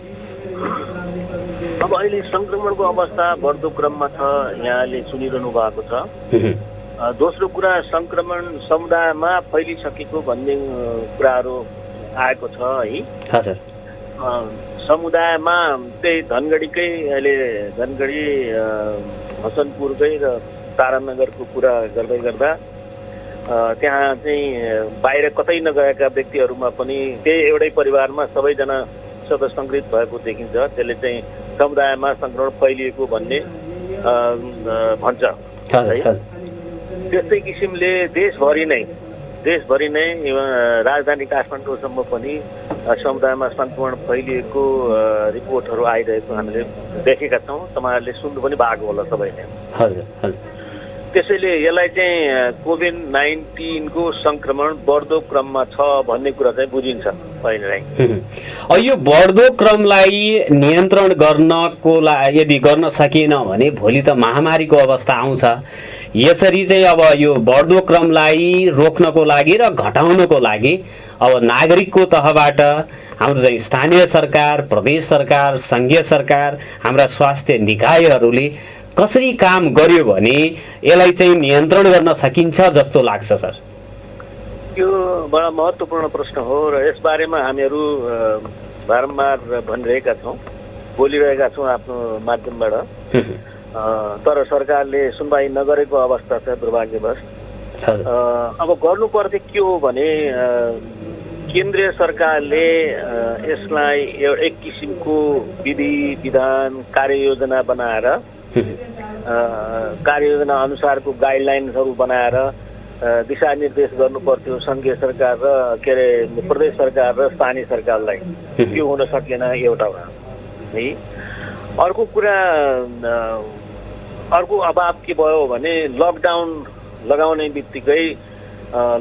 [SPEAKER 3] अब अहिले संक्रमणको अवस्था बढ्दो क्रममा छ, यहाँले सुनिरहनु भएको छ। दोस्रो कुरा, संक्रमण समुदायमा फैलिसकेको भन्ने कुराहरू आएको छ है। हजुर, समुदायमा त्यही धनगढीकै अहिले धनगढी हसनपुरकै र तारानगरको कुरा गर्दै गर्दा त्यहाँ चाहिँ बाहिर कतै नगएका व्यक्तिहरूमा पनि त्यही एउटै परिवारमा सबैजना सदस्य सङ्क्रमित भएको देखिन्छ। त्यसले चाहिँ समुदायमा सङ्क्रमण फैलिएको भन्ने भन्छ। त्यस्तै किसिमले देशभरि नै राजधानी काठमाडौँसम्म पनि समुदायमा सङ्क्रमण फैलिएको रिपोर्टहरू आइरहेको हामीले देखेका छौँ। तपाईँहरूले सुन्नु पनि भएको होला सबैले। हजुर। त्यसैले यसलाई चाहिँ कोभिड-19 को सङ्क्रमण बढ्दो क्रममा छ भन्ने कुरा चाहिँ बुझिन्छ पहिले नै।
[SPEAKER 1] यो बढ्दो क्रमलाई नियन्त्रण गर्नको लागि यदि गर्न सकिएन भने भोलि त महामारीको अवस्था आउँछ। यसरी चाहिँ अब यो बढ्दो क्रमलाई रोक्नको लागि र घटाउनको लागि अब नागरिकको तहबाट हाम्रो चाहिँ स्थानीय सरकार, प्रदेश सरकार, सङ्घीय सरकार, हाम्रा स्वास्थ्य निकायहरूले कसरी काम गर्यो भने यसलाई चाहिँ नियन्त्रण गर्न सकिन्छ जस्तो लाग्छ सर?
[SPEAKER 4] यो बडा महत्त्वपूर्ण प्रश्न हो र यसबारेमा हामीहरू बारम्बार भनिरहेका छौँ, बोलिरहेका छौँ आफ्नो माध्यमबाट। तर सरकारले सुनवाई नगरेको अवस्था छ दुर्भाग्यवश। अब गर्नुपर्ने के हो भने केन्द्रीय सरकारले यसलाई एक किसिमको विधि विधान कार्ययोजना बनाएर कार्ययोजना अनुसारको गाइडलाइन्सहरू बनाएर दिशानिर्देश गर्नु पर्थ्यो सङ्घीय सरकार र के अरे प्रदेश सरकार र स्थानीय सरकारलाई। त्यो हुन सकेन एउटा है। अर्को कुरा, अर्को अभाव के भयो भने लकडाउन लगाउने बित्तिकै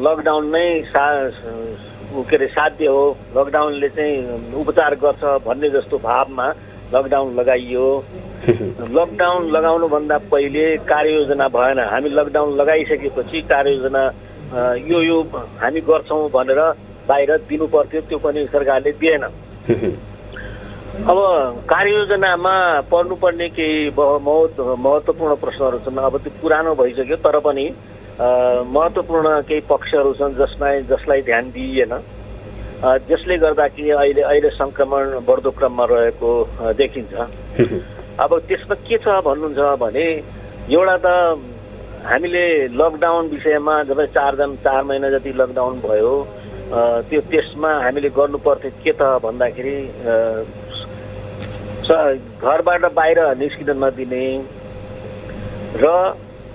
[SPEAKER 4] लकडाउन नै के अरे साध्य हो, लकडाउनले चाहिँ उपचार गर्छ भन्ने जस्तो भावमा लकडाउन लगाइयो। लकडाउन लगाउनुभन्दा पहिले कार्ययोजना भएन। हामी लकडाउन लगाइसकेपछि कार्ययोजना यो हामी गर्छौँ भनेर बाहिर दिनु पर्थ्यो, त्यो पनि सरकारले दिएन। अब कार्ययोजनामा पर्नुपर्ने केही महत्त्वपूर्ण प्रश्नहरू छन्। अब त्यो पुरानो भइसक्यो तर पनि महत्त्वपूर्ण केही पक्षहरू छन् जसलाई ध्यान दिइएन, जसले गर्दाखेरि अहिले सङ्क्रमण बढ्दो क्रममा रहेको देखिन्छ। अब त्यसमा के छ भन्नुहुन्छ भने एउटा त हामीले लकडाउन विषयमा जब 4 महिना जति लकडाउन भयो त्यसमा हामीले गर्नुपर्थ्यो के त भन्दाखेरि घरबाट बाहिर निस्किन नदिने र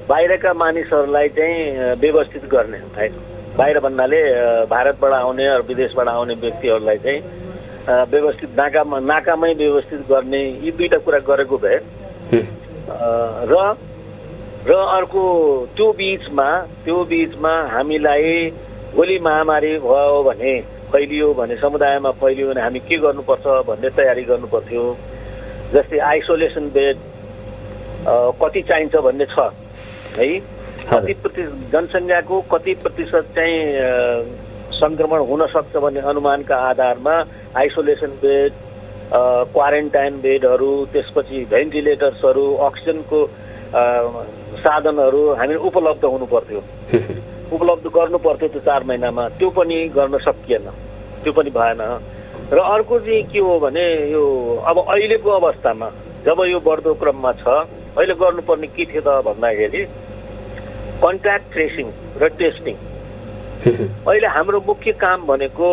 [SPEAKER 4] बाहिरका मानिसहरूलाई चाहिँ व्यवस्थित गर्ने। बाहिर भन्नाले भारतबाट आउने र विदेशबाट आउने व्यक्तिहरूलाई चाहिँ व्यवस्थित नाकामै व्यवस्थित गर्ने, यी दुईटा कुरा गरेको भए र अर्को त्यो बिचमा हामीलाई भोलि महामारी भयो भने फैलियो भने समुदायमा फैलियो भने हामी के गर्नुपर्छ भन्ने तयारी गर्नुपर्थ्यो। जस्तै आइसोलेसन बेड कति चाहिन्छ भन्ने छ है, कति प्रतिशत जनसङ्ख्याको कति प्रतिशत चाहिँ सङ्क्रमण हुन सक्छ भन्ने अनुमानका आधारमा आइसोलेसन बेड, क्वारेन्टाइन बेडहरू, त्यसपछि भेन्टिलेटर्सहरू, अक्सिजनको साधनहरू हामी उपलब्ध हुनु पर्थ्यो, उपलब्ध गर्नु पर्थ्यो त्यो 4 महिनामा। त्यो पनि गर्न सकिएन, त्यो पनि भएन। र अर्को चाहिँ के हो भने यो अब अहिलेको अवस्थामा जब यो बढ्दो क्रममा छ, अहिले गर्नुपर्ने के थियो त भन्दाखेरि कन्ट्याक्ट ट्रेसिङ र टेस्टिङ। अहिले हाम्रो मुख्य काम भनेको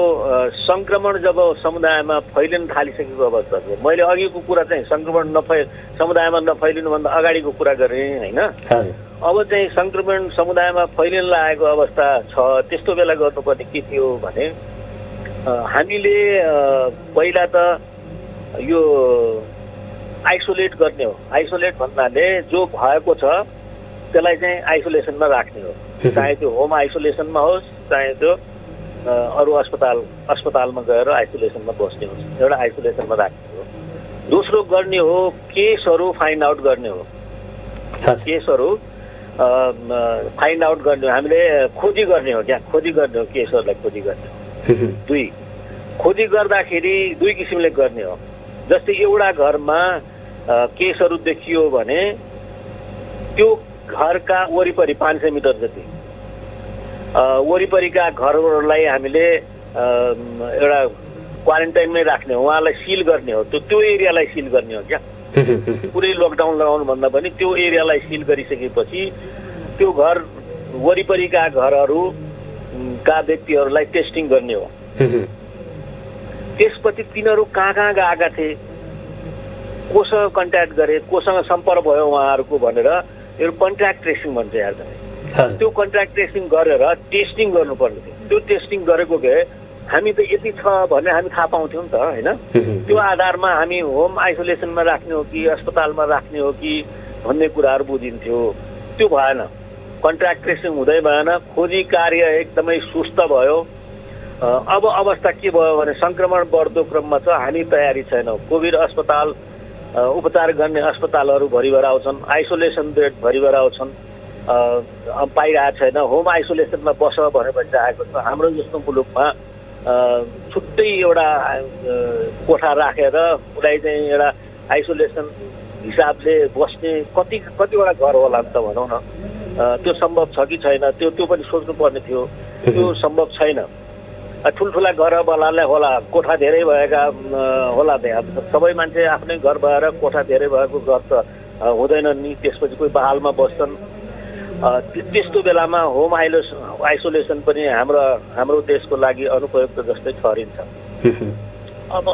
[SPEAKER 4] सङ्क्रमण जब समुदायमा फैलिन थालिसकेको अवस्था छ। मैले अघिको कुरा चाहिँ सङ्क्रमण समुदायमा नफैलिनुभन्दा अगाडिको कुरा गरेँ होइन। अब चाहिँ सङ्क्रमण समुदायमा फैलिन लागेको अवस्था छ, त्यस्तो बेला गर्नुपर्ने के थियो भने हामीले पहिला त यो आइसोलेट गर्ने हो। आइसोलेट भन्नाले जो भएको छ त्यसलाई चाहिँ आइसोलेसनमा राख्ने हो, चाहे त्यो होम आइसोलेसनमा होस् चाहे त्यो अरू अस्पतालमा गएर आइसोलेसनमा बस्ने होस्, एउटा आइसोलेसनमा राख्ने हो। दोस्रो गर्ने हो केसहरू फाइन्ड आउट गर्ने हो। केसहरू फाइन्ड आउट गर्ने हो, हामीले खोजी गर्ने हो, खोजी गर्ने हो, केसहरूलाई खोजी गर्ने हो। 2 खोजी गर्दाखेरि 2 किसिमले गर्ने हो। जस्तै एउटा घरमा केसहरू देखियो भने त्यो घरका वरिपरि 500 मिटर जति वरिपरिका घरहरूलाई हामीले एउटा क्वारेन्टाइनमै राख्ने हो, उहाँलाई सिल गर्ने हो, त्यो एरियालाई सिल गर्ने हो क्या। पुरै लकडाउन लगाउनुभन्दा पनि त्यो एरियालाई सिल गरिसकेपछि त्यो घर वरिपरिका घरहरूका व्यक्तिहरूलाई टेस्टिङ गर्ने हो। त्यसपछि तिनीहरू कहाँ गएका थिए, कोसँग कन्ट्याक्ट गरे, कोसँग सम्पर्क भयो उहाँहरूको भनेर यो कन्ट्याक्ट ट्रेसिङ भन्छ यार। त्यो कन्ट्याक्ट ट्रेसिङ गरेर टेस्टिङ गर्नुपर्ने थियो। त्यो टेस्टिङ गरेको भए हामी त यति छ भने हामी थाहा पाउँथ्यौँ नि त होइन। त्यो आधारमा हामी होम आइसोलेसनमा राख्ने हो कि अस्पतालमा राख्ने हो कि भन्ने कुराहरू बुझिन्थ्यो। त्यो भएन, कन्ट्याक्ट ट्रेसिङ हुँदै भएन, खोजी कार्य एकदमै सुस्त भयो। अब अवस्था के भयो भने सङ्क्रमण बढ्दो क्रममा छ, हामी तयारी छैनौँ। कोभिड अस्पताल उपचार गर्ने अस्पतालहरू भरिभर आउँछन्, आइसोलेसन बेड भरिभर आउँछन्, पाइरहेको छैन। होम आइसोलेसनमा बस भनेपछि आएको छ। हाम्रो जस्तो मुलुकमा छुट्टै एउटा कोठा राखेर उसलाई चाहिँ एउटा आइसोलेसन हिसाबले बस्ने कतिवटा घर होला नि त भनौँ न, त्यो सम्भव छ कि छैन त्यो पनि सोच्नुपर्ने थियो। त्यो सम्भव छैन। ठुल्ठुला घर वालालाई होला कोठा धेरै भएका होला नि, अब सबै मान्छे आफ्नै घर भएर कोठा धेरै भएको घर त हुँदैन नि, त्यसपछि कोही बहालमा बस्छन्। त्यस्तो बेलामा होम आइसोलेसन पनि हाम्रो देशको लागि अनुपयुक्त जस्तै ठहरिन्छ। अब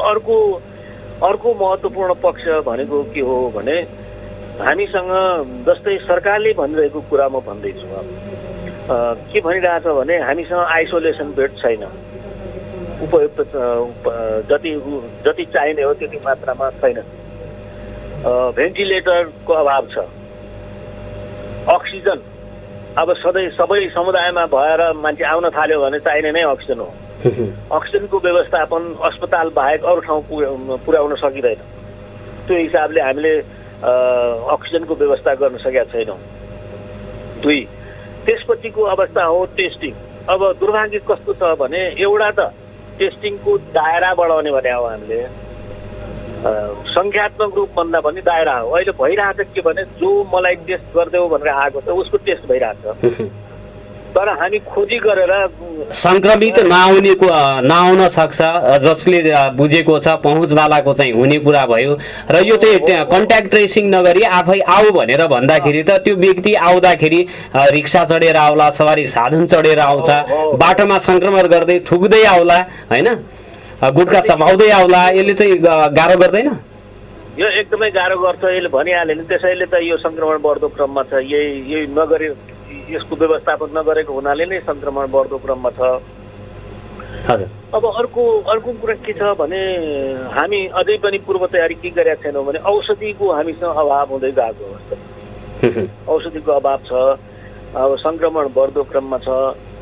[SPEAKER 4] अर्को महत्त्वपूर्ण पक्ष भनेको के हो भने हामीसँग जस्तै सरकारले भनिरहेको कुरा म भन्दैछु। अब के भनिरहेछ भने हामीसँग आइसोलेसन बेड छैन, उपयुक्त जति चाहिने हो त्यति मात्रामा छैन, भेन्टिलेटरको अभाव छ, अक्सिजन अब सबै समुदायमा भएर मान्छे आउन थाल्यो भने चाहिने नै अक्सिजन हो। अक्सिजनको व्यवस्थापन अस्पताल बाहेक अरू ठाउँ पुर्याउन सकिँदैन। त्यो हिसाबले हामीले अक्सिजनको व्यवस्था गर्न सकेका छैनौँ। 2, त्यसपछिको अवस्था हो टेस्टिङ। अब दुर्भाग्य कस्तो छ भने एउटा त टेस्टिङको दायरा बढाउने भने हो हामीले, सङ्ख्यात्मक रूपभन्दा पनि दायरा हो। अहिले भइरहेछ के भने जो मलाई टेस्ट गरिदेऊ भनेर आएको छ उसको टेस्ट भइरहेछ, तर हामी खोजी गरेर
[SPEAKER 1] संक्रमित नआउन सक्छ, जसले बुझेको छ पहुँचवालाको चाहिँ हुने कुरा भयो। र यो चाहिँ कन्ट्याक्ट ट्रेसिङ नगरी आफै आऊ भनेर भन्दाखेरि त त्यो व्यक्ति आउँदाखेरि रिक्सा चढेर आउला, सवारी साधन चढेर आउँछ, बाटोमा संक्रमण गर्दै थुक्दै आउला, होइन, गुटखा चबाउँदै आउला, यसले चाहिँ गाह्रो गर्दैन?
[SPEAKER 4] यो एकदमै गाह्रो गर्छ। यसले भनिहाल्यो नि, त्यसैले त यो संक्रमण बढ्दो क्रममा छ। यही नगरे, यसको व्यवस्थापन नगरेको हुनाले नै संक्रमण बढ्दो क्रममा छ।
[SPEAKER 1] हजुर।
[SPEAKER 4] अब अर्को कुरा के छ भने हामी अझै पनि पूर्व तयारी के गरेका छैनौँ भने औषधिको हामीसँग अभाव हुँदै गएको अवस्था। औषधिको अभाव छ। अब संक्रमण बढ्दो क्रममा छ।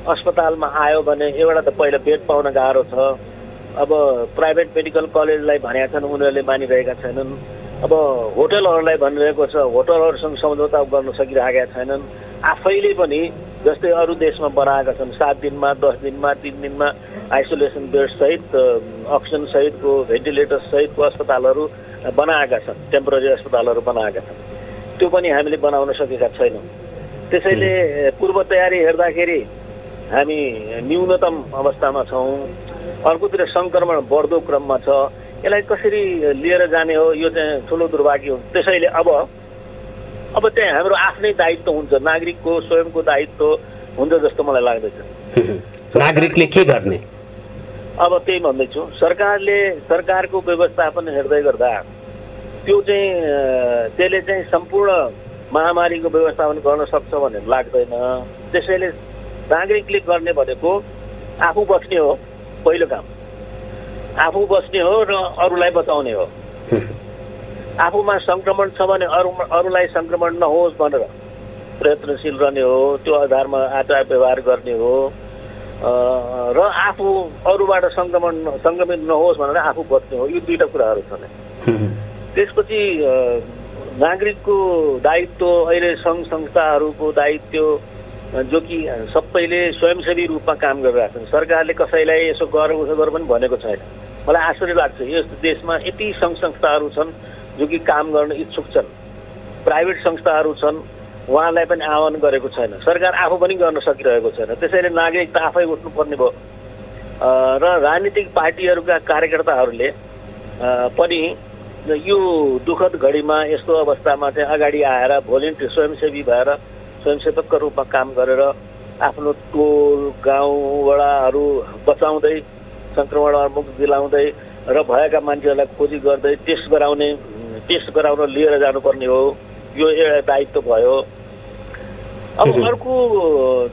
[SPEAKER 4] अस्पतालमा आयो भने एउटा त पहिला बेड पाउन गाह्रो छ। अब प्राइभेट मेडिकल कलेजलाई भनेका छन्, उनीहरूले मानिरहेका छैनन्। अब होटलहरूलाई भनिरहेको छ, होटलहरूसँग सम्झौता गर्न सकिरहेका छैनन्। आफैले पनि जस्तै अरू देशमा बनाएका छन् 7 दिनमा, 10 दिनमा, 3 दिनमा आइसोलेसन बेड सहित, अक्सिजन सहितको, भेन्टिलेटर सहितको अस्पतालहरू बनाएका छन्, टेम्पोररी अस्पतालहरू बनाएका छन्। त्यो पनि हामीले बनाउन सकेका छैनौँ। त्यसैले पूर्व तयारी हेर्दाखेरि हामी न्यूनतम अवस्थामा छौँ। अर्कोतिर सङ्क्रमण बढ्दो क्रममा छ। यसलाई कसरी लिएर जाने हो, यो चाहिँ ठुलो दुर्भाग्य हो। त्यसैले अब चाहिँ हाम्रो आफ्नै दायित्व हुन्छ, नागरिकको स्वयंको दायित्व हुन्छ जस्तो मलाई लाग्दैछ।
[SPEAKER 1] नागरिकले के गर्ने?
[SPEAKER 4] अब त्यही भन्दैछु, सरकारको व्यवस्थापन हेर्दै गर्दा त्यसले चाहिँ सम्पूर्ण महामारीको व्यवस्थापन गर्न सक्छ भन्ने लाग्दैन। त्यसैले नागरिकले गर्ने भनेको आफू बस्ने हो, पहिलो काम आफू बस्ने हो र अरूलाई बचाउने हो। आफूमा संक्रमण छ भने अरूलाई संक्रमण नहोस् भनेर प्रयत्नशील रहने हो, त्यो आधारमा आचार व्यवहार गर्ने हो र आफू अरूबाट संक्रमित नहोस् भनेर आफू बच्ने हो। यो दुईटा कुराहरू छन्। त्यसपछि नागरिकको दायित्व, अहिले सङ्घ संस्थाहरूको दायित्व जो कि सबैले स्वयंसेवी रूपमा काम गरिरहेका छन्। सरकारले कसैलाई यसो गर उसो गर पनि भनेको छैन। मलाई आश्चर्य लाग्छ, यस देशमा यति सङ्घ संस्थाहरू छन् जो कि काम गर्न इच्छुक छन्, प्राइभेट संस्थाहरू छन्, उहाँलाई पनि आह्वान गरेको छैन। सरकार आफू पनि गर्न सकिरहेको छैन। त्यसैले नागरिक त आफै उठ्नुपर्ने भयो र राजनीतिक पार्टीहरूका कार्यकर्ताहरूले पनि यो दुःखद घडीमा, यस्तो अवस्थामा चाहिँ अगाडि आएर भोलिन्टियर स्वयंसेवी भएर स्वयंसेवकको रूपमा काम गरेर आफ्नो टोल गाउँ वडाहरू बचाउँदै, सङ्क्रमणबाट मुक्त दिलाउँदै र भएका मान्छेहरूलाई खोजी गर्दै टेस्ट गराउन लिएर जानुपर्ने हो। यो एउटा दायित्व भयो। अब अर्को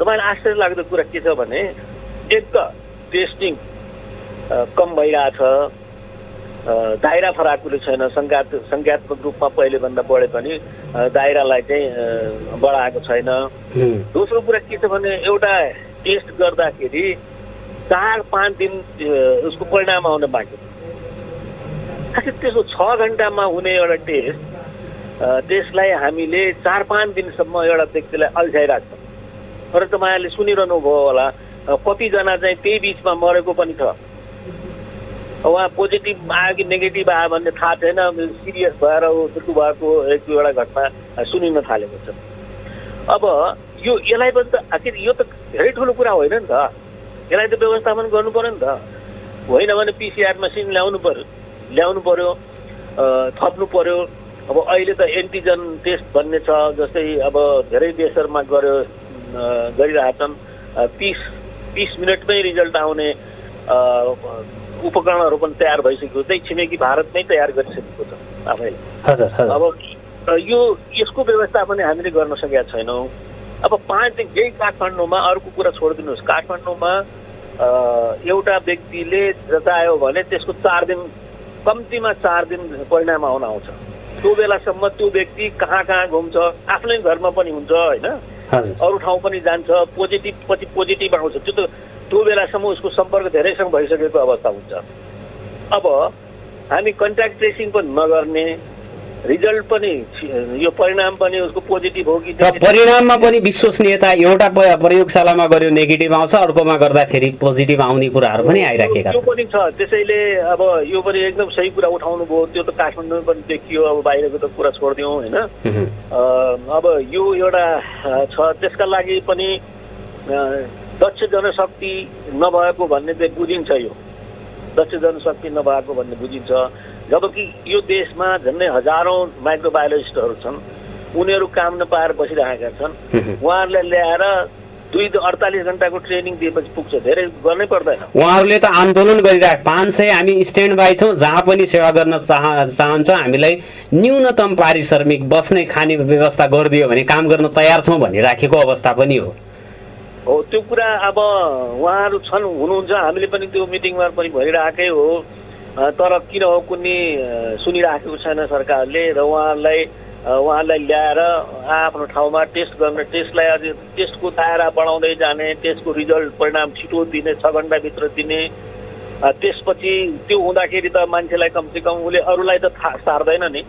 [SPEAKER 4] तपाईँलाई आश्चर्य लाग्दो कुरा के छ भने एक त टेस्टिङ कम भइरहेछ, दायरा फराकुले छैन। सङ्ख्यात्मक रूपमा पहिलेभन्दा बढे पनि दायरालाई चाहिँ बढाएको छैन। दोस्रो कुरा के छ भने एउटा टेस्ट गर्दाखेरि 4-5 दिन उसको परिणाम आउन बाँकी। खासै त्यसको 6 घन्टामा हुने एउटा टेस्ट, त्यसलाई हामीले 4-5 दिनसम्म एउटा व्यक्तिलाई अल्झाइरहेको छ। तर तपाईँहरूले सुनिरहनु भयो होला, कतिजना चाहिँ त्यही बिचमा मरेको पनि छ। उहाँ पोजिटिभ आयो कि नेगेटिभ आयो भन्ने थाहा छैन। सिरियस भएर मृत्यु भएको एक दुईवटा घटना सुनिन थालेको छ। अब यसलाई पनि त आखिर यो त धेरै ठुलो कुरा होइन नि त, यसलाई त व्यवस्थापन गर्नु पर्यो नि त। होइन भने पिसिआर मसिन ल्याउनु पर्यो, थप्नु पर्यो। अब अहिले त एन्टिजन टेस्ट भन्ने छ, जस्तै अब धेरै देशहरूमा गरिरहेछन्। 30 मिनटमै रिजल्ट आउने उपकरणहरू पनि तयार भइसक्यो। त्यही छिमेकी भारतमै तयार गरिसकेको छ आफैले। अब यसको व्यवस्था पनि हामीले गर्न सकेका छैनौँ। अब 5 दिन यही काठमाडौँमा, अर्को कुरा छोडिदिनुहोस्, काठमाडौँमा एउटा व्यक्तिले जतायो भने त्यसको 4 दिन, कम्तीमा 4 दिन परिणाम आउन आउँछ। त्यो बेलासम्म त्यो व्यक्ति कहाँ घुम्छ, आफ्नै घरमा पनि हुन्छ होइन, अरू ठाउँ पनि जान्छ, पोजिटिभ आउँछ। त्यो बेलासम्म उसको सम्पर्क धेरैसँग भइसकेको अवस्था हुन्छ। अब हामी कन्ट्याक्ट ट्रेसिङ पनि नगर्ने, रिजल्ट पनि यो परिणाम पनि उसको पोजिटिभ हो कि
[SPEAKER 1] परिणाममा पनि विश्वसनीयता, एउटा प्रयोगशालामा गर्यो नेगेटिभ आउँछ, अर्कोमा गर्दाखेरि पोजिटिभ आउने कुराहरू पनि आइराखेका
[SPEAKER 4] छन्। त्यो पनि छ। त्यसैले अब यो पनि एकदम सही कुरा उठाउनु भयो। त्यो त काठमाडौँमा पनि देखियो, अब बाहिरको त कुरा छोडिदिउँ होइन। अब यो एउटा छ, त्यसका लागि पनि दक्ष जनशक्ति नभएको भन्ने चाहिँ बुझिन्छ। यो दक्ष जनशक्ति नभएको भन्ने बुझिन्छ। जबकि यो देशमा झन्डै हजारौँ माइक्रोबायोलोजिस्टहरू छन्, उनीहरू काम नपाएर बसिरहेका छन्। उहाँहरूलाई ल्याएर 48 घन्टाको ट्रेनिङ दिएपछि पुग्छ, धेरै गर्नै पर्दैन।
[SPEAKER 1] उहाँहरूले त आन्दोलन गरिरहेको 500 हामी स्ट्यान्ड बाई छौँ, जहाँ पनि सेवा गर्न चाहन्छौँ, हामीलाई न्यूनतम पारिश्रमिक, बस्ने खाने व्यवस्था गरिदियो भने काम गर्न तयार छौँ भनिराखेको अवस्था पनि हो।
[SPEAKER 4] त्यो कुरा अब उहाँहरू हुनुहुन्छ, हामीले पनि त्यो मिटिङमा पनि भनिरहेकै हो। तर किन हो कुनै सुनिराखेको छैन सरकारले, र उहाँहरूलाई ल्याएर आफ्नो ठाउँमा टेस्ट गर्ने, टेस्टलाई अझ टेस्टको दायरा बढाउँदै जाने, टेस्टको रिजल्ट परिणाम छिटो दिने, 6 घन्टाभित्र दिने। त्यसपछि त्यो हुँदाखेरि त मान्छेलाई कमसेकम उसले अरूलाई त सार्दैन नि।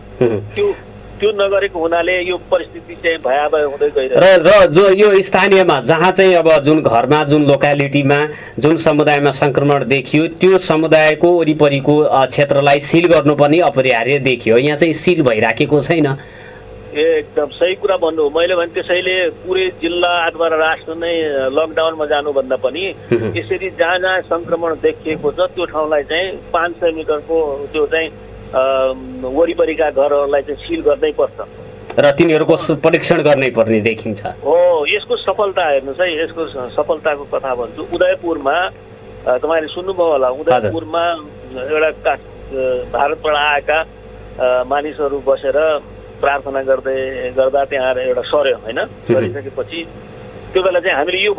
[SPEAKER 4] त्यो नगरेको हुनाले यो परिस्थिति चाहिँ भयावह हुँदै गइरहेको
[SPEAKER 1] र जो यो स्थानीयमा जहाँ चाहिँ अब जुन घरमा, जुन लोकालिटीमा, जुन समुदायमा संक्रमण देखियो, त्यो समुदायको वरिपरिको क्षेत्रलाई सिल गर्नुपर्ने अपरिहार्य देखियो। यहाँ चाहिँ सिल भइराखेको छैन।
[SPEAKER 4] एकदम सही कुरा भन्नु हो। मैले भने त्यसैले पुरै जिल्ला अथवा राष्ट्र नै लकडाउनमा जानुभन्दा पनि यसरी जहाँ जहाँ संक्रमण देखिएको छ त्यो ठाउँलाई चाहिँ 500 मिटरको त्यो चाहिँ वरिपरिका घरहरूलाई चाहिँ सिल गर्नै पर्छ
[SPEAKER 1] र तिनीहरूको परीक्षण गर्नै पर्ने देखिन्छ।
[SPEAKER 4] हो, यसको सफलता हेर्नुहोस् है, यसको सफलताको कथा भन्छु। उदयपुरमा तपाईँले सुन्नुभयो होला, उदयपुरमा एउटा भारतबाट आएका मानिसहरू बसेर प्रार्थना गर्दा त्यहाँ एउटा सर्यो होइन। गरिसकेपछि त्यो बेला चाहिँ हामीले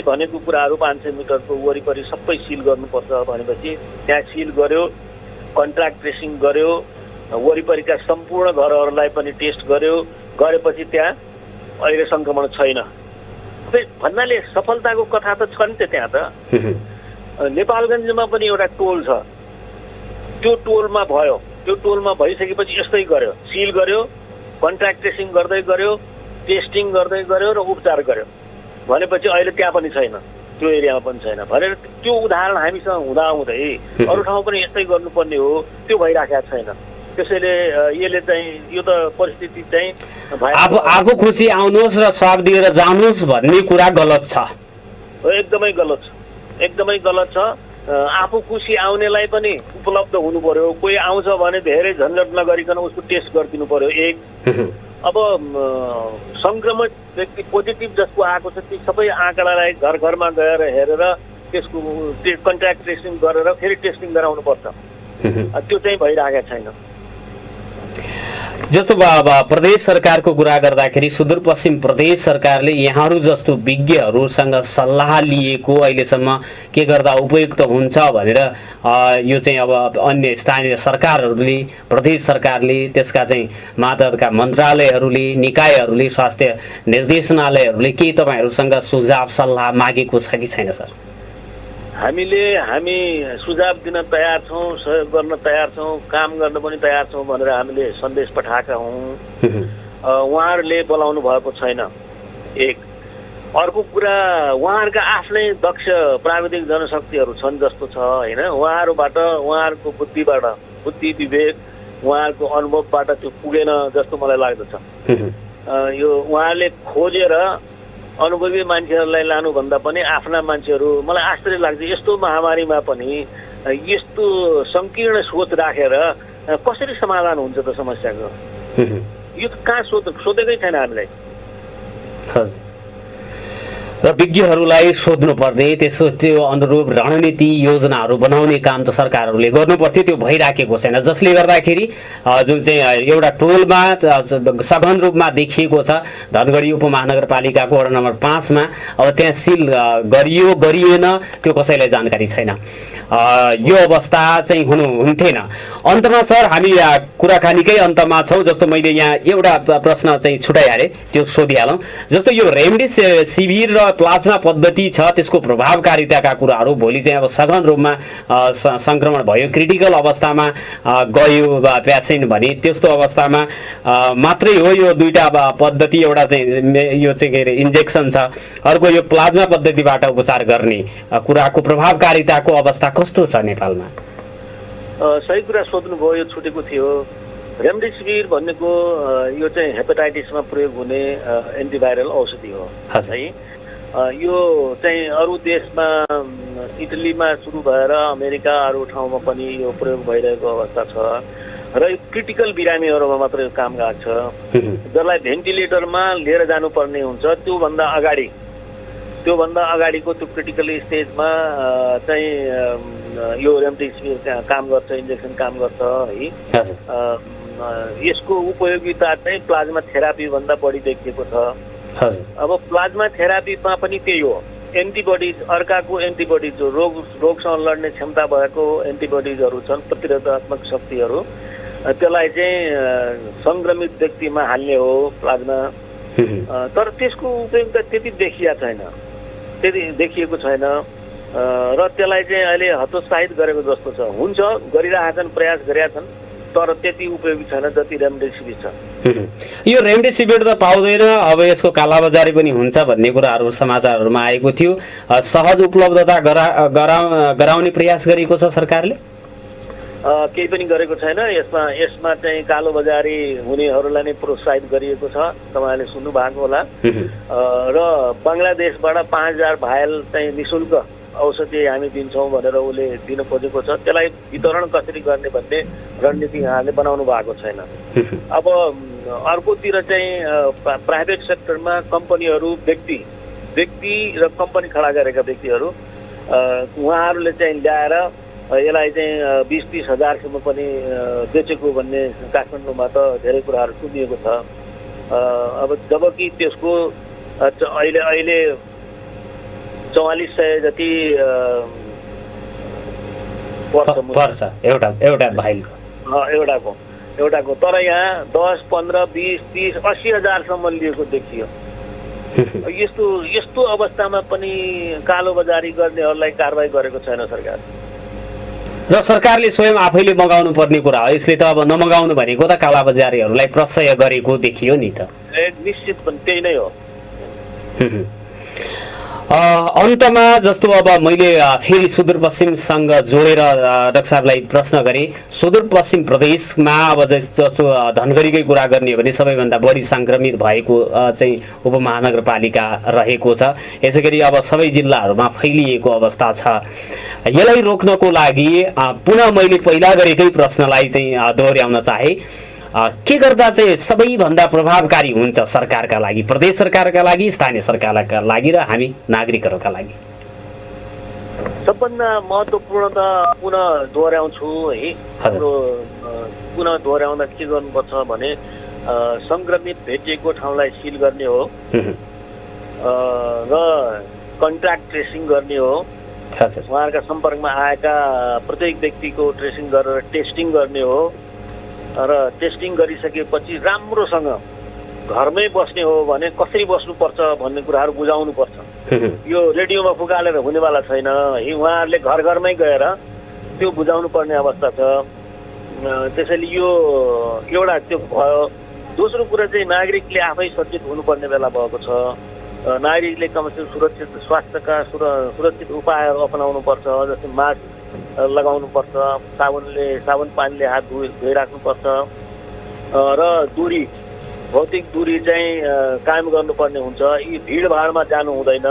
[SPEAKER 4] भनेको कुराहरू 500 मिटरको वरिपरि सबै सिल गर्नुपर्छ भनेपछि त्यहाँ सिल गर्यो, कन्ट्याक्ट ट्रेसिङ गर्यो, वरिपरिका सम्पूर्ण घरहरूलाई पनि टेस्ट गरेपछि त्यहाँ अहिले सङ्क्रमण छैन भन्नाले सफलताको कथा त छ नि त। त्यहाँ त नेपालगञ्जमा पनि एउटा टोल छ, त्यो टोलमा भयो। त्यो टोलमा भइसकेपछि यस्तै गर्यो, सिल गर्यो, कन्ट्याक्ट ट्रेसिङ गर्दै गर्यो, टेस्टिङ गर्दै गर्यो र उपचार गर्यो भनेपछि अहिले त्यहाँ पनि छैन, त्यो एरियामा पनि छैन भनेर त्यो उदाहरण हामीसँग हुँदाहुँदै अरू ठाउँ पनि यस्तै गर्नुपर्ने हो, त्यो भइराखेको छैन। त्यसैले यसले चाहिँ यो त परिस्थिति चाहिँ
[SPEAKER 1] आफू खुसी आउनुहोस् र स्वाब दिएर जानुहोस् भन्ने कुरा गलत छ।
[SPEAKER 4] एकदमै गलत छ, एकदमै गलत छ। आफू खुसी आउनेलाई पनि उपलब्ध हुनु पर्यो। कोही आउँछ भने धेरै झन्झट नगरिकन उसको टेस्ट गरिदिनु पर्यो। एक अब संक्रमित व्यक्ति पोजिटिभ जसको आएको छ ती सबै आँकडालाई घर घरमा गएर हेरेर त्यसको कन्ट्याक्ट ट्रेसिङ गरेर फेरि टेस्टिङ गराउनु पर्छ। त्यो चाहिँ भइरहेको छैन।
[SPEAKER 1] जस्तो प्रदेश सरकारको कुरा गर्दाखेरि सुदूरपश्चिम प्रदेश सरकारले यहाँहरू जस्तो विज्ञहरूसँग सल्लाह लिएको अहिलेसम्म के गर्दा उपयुक्त हुन्छ भनेर यो चाहिँ अब अन्य स्थानीय सरकारहरूले, प्रदेश सरकारले, त्यसका चाहिँ मातहतका मन्त्रालयहरूले, निकायहरूले, स्वास्थ्य निर्देशनालयहरूले के तपाईँहरूसँग सुझाव सल्लाह मागेको छ कि छैन सर?
[SPEAKER 4] हामी सुझाव दिन तयार छौँ, सहयोग गर्न तयार छौँ, काम गर्न पनि तयार छौँ भनेर हामीले सन्देश पठाएका हौँ। उहाँहरूले बोलाउनु भएको छैन। एक अर्को कुरा उहाँहरूका आफ्नै दक्ष प्राविधिक जनशक्तिहरू छन् जस्तो छ होइन। उहाँहरूको बुद्धि विवेक उहाँहरूको अनुभवबाट त्यो पुगेन जस्तो मलाई लाग्दछ। यो उहाँहरूले खोजेर अनुभवी मान्छेहरूलाई लानुभन्दा पनि आफ्ना मान्छेहरू, मलाई आश्चर्य लाग्छ यस्तो महामारीमा पनि यस्तो सङ्कीर्ण सोच राखेर कसरी समाधान हुन्छ त समस्याको? यो कहाँ सोधेकै छैन हामीलाई।
[SPEAKER 1] र विज्ञहरूलाई सोध्नुपर्ने त्यो अनुरूप रणनीति योजनाहरू बनाउने काम त सरकारहरूले गर्नुपर्थ्यो, त्यो भइराखेको छैन। जसले गर्दाखेरि जुन चाहिँ एउटा टोलमा सघन रूपमा देखिएको छ धनगढी उपमहानगरपालिकाको वडा नम्बर 5 मा, अब त्यहाँ सिल गरियो गरिएन त्यो कसैलाई जानकारी छैन। यो अवस्था चाहिँ हुन्थेन। अन्तमा सर हामी कुराकानीकै अन्तमा छौँ। जस्तो मैले यहाँ एउटा प्रश्न चाहिँ छुटाइहालेँ, त्यो सोधिहालौँ। जस्तो यो रेमडेसिभिर र प्लाज्मा पद्धति छ, त्यसको प्रभावकारिताका कुराहरू भोलि चाहिँ अब सघन रूपमा सङ्क्रमण भयो, क्रिटिकल अवस्थामा गयो पेसेन्ट भने त्यस्तो अवस्थामा मात्रै हो यो दुईटा पद्धति, एउटा चाहिँ यो चाहिँ के अरे इन्जेक्सन छ, अर्को यो प्लाज्मा पद्धतिबाट उपचार गर्ने कुराको प्रभावकारिताको अवस्था कस्तो छ नेपालमा?
[SPEAKER 4] सही कुरा सोध्नुभयो, यो छुटेको थियो। रेमडेसिभिर भनेको यो चाहिँ हेपाटाइटिसमा प्रयोग हुने एन्टिभाइरल औषधि हो है। यो चाहिँ अरू देशमा इटलीमा सुरु भएर अमेरिका अरू ठाउँमा पनि यो प्रयोग भइरहेको अवस्था छ र यो क्रिटिकल बिरामीहरूमा मात्र यो काम गएको छ। जसलाई भेन्टिलेटरमा लिएर जानुपर्ने हुन्छ त्योभन्दा अगाडिको त्यो क्रिटिकल स्टेजमा चाहिँ यो रेमडेसिभिर काम गर्छ, इन्जेक्सन काम गर्छ है। यसको उपयोगिता चाहिँ प्लाज्मा थेरापीभन्दा बढी देखिएको छ। अब प्लाज्मा थेरापीमा पनि त्यही हो, एन्टिबडिज, अर्काको एन्टिबडिज जो रोगसँग लड्ने क्षमता भएको एन्टिबडिजहरू छन्, प्रतिरोधात्मक शक्तिहरू, त्यसलाई चाहिँ सङ्क्रमित व्यक्तिमा हाल्ने हो प्लाज्मा। तर त्यसको उपयोगिता त्यति देखिएको छैन र त्यसलाई चाहिँ अहिले हतोत्साहित गरेको जस्तो छ। हुन्छ, गरिरहेछन्, प्रयास गरेका छन्, तर त्यति उपयोगी छैन जति रेमडेसिभिर छ।
[SPEAKER 1] यो रेमडेसिभिर त पाउँदैन, अब यसको कालाबजारी पनि हुन्छ भन्ने कुराहरू समाचारहरूमा आएको थियो। सहज उपलब्धता गराउने प्रयास गरेको छ सरकारले?
[SPEAKER 4] केही पनि गरेको छैन। यसमा चाहिँ कालोबजारी हुनेहरूलाई नै प्रोत्साहित गरिएको छ, तपाईँले सुन्नु भएको होला। र बङ्गलादेशबाट 5000 भायल चाहिँ निःशुल्क औषधि हामी दिन्छौँ भनेर उसले दिन खोजेको छ। त्यसलाई वितरण कसरी गर्ने भन्ने रणनीति उहाँले बनाउनु भएको छैन। अब अर्कोतिर चाहिँ प्राइभेट सेक्टरमा कम्पनीहरू, व्यक्ति र कम्पनी खडा गरेका व्यक्तिहरू, उहाँहरूले चाहिँ ल्याएर यसलाई चाहिँ 20-30 हजारसम्म पनि बेचेको भन्ने काठमाडौँमा त धेरै कुराहरू सुनिएको छ। अब जबकि त्यसको अहिले 4400 जति पर्छ
[SPEAKER 1] एउटा भाइलको,
[SPEAKER 4] एउटाको। तर यहाँ 10, 15, 20, 30, 80 हजारसम्म लिएको देखियो। यस्तो अवस्थामा पनि कालोबजारी गर्नेहरूलाई कारबाही गरेको छैन सरकार।
[SPEAKER 1] र सरकारले स्वयं आफैले मगाउनु पर्ने कुरा हो। यसले त अब नमगाउनु भनेको त कालाबजारीहरूलाई प्रशय गरेको देखियो नि त।
[SPEAKER 4] निश्चित पनि त्यही नै हो।
[SPEAKER 1] अन्तमा जस्तो अब मैले फेरि सुदूरपश्चिमसँग जोडेर डाक्टर साहबलाई प्रश्न गरेँ। सुदूरपश्चिम प्रदेशमा अब जस्तो धनगढीकै कुरा गर्ने हो भने सबैभन्दा बढी सङ्क्रमित भएको चाहिँ उपमहानगरपालिका रहेको छ। यसै गरी अब सबै जिल्लाहरूमा फैलिएको अवस्था छ। यसलाई रोक्नको लागि पुनः मैले पहिला गरेकै प्रश्नलाई चाहिँ दोहोऱ्याउन चाहे, के गर्दा चाहिँ सबैभन्दा प्रभावकारी हुन्छ सरकारका लागि, प्रदेश सरकारका लागि, स्थानीय सरकारका लागि र हामी नागरिकहरूका लागि?
[SPEAKER 4] सबभन्दा महत्त्वपूर्ण त पुनः दोहोऱ्याउँछु है, हाम्रो पुनः दोहोऱ्याउँदा के गर्नुपर्छ भने सङ्क्रमित भेटिएको ठाउँलाई सिल गर्ने हो र कन्ट्याक्ट ट्रेसिङ गर्ने हो। उहाँहरूका सम्पर्कमा आएका प्रत्येक व्यक्तिको ट्रेसिङ गरेर टेस्टिङ गर्ने हो र टेस्टिङ गरिसकेपछि राम्रोसँग घरमै बस्ने हो भने कसरी बस्नुपर्छ भन्ने कुराहरू बुझाउनुपर्छ। यो रेडियोमा फुकालेर हुनेवाला छैन है, उहाँहरूले घरमै गएर त्यो बुझाउनु पर्ने अवस्था छ। त्यसैले यो एउटा त्यो भयो। दोस्रो कुरा चाहिँ नागरिकले आफै सचेत हुनुपर्ने बेला भएको छ। नागरिकले कमसेकम सुरक्षित स्वास्थ्यका सुरक्षित उपायहरू अपनाउनुपर्छ। जस्तै मास्क लगाउनुपर्छ, साबुन पानीले हात धोइराख्नुपर्छ र भौतिक दूरी चाहिँ कायम गर्नुपर्ने हुन्छ। यी भिडभाडमा जानु हुँदैन।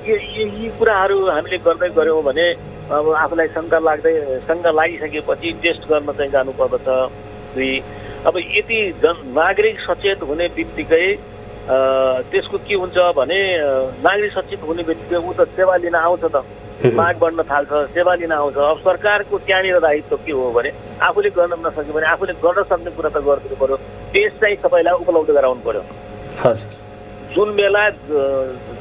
[SPEAKER 4] यी कुराहरू हामीले गर्दै गऱ्यौँ भने अब आफूलाई शङ्का लागिसकेपछि टेस्ट गर्न चाहिँ जानुपर्दछ। 2 अब यति नागरिक सचेत हुने बित्तिकै त्यसको के हुन्छ भने नागरिक सचेत हुने बित्तिकै ऊ त सेवा लिन आउँछ, त माग बढ्न थाल्छ, सेवा लिन आउँछ। अब सरकारको त्यहाँनिर दायित्व के हो भने आफूले गर्न नसक्यो भने आफूले गर्न सक्ने कुरा त गरिदिनु पर्यो। टेस्ट चाहिँ सबैलाई उपलब्ध गराउनु पर्यो। जुन बेला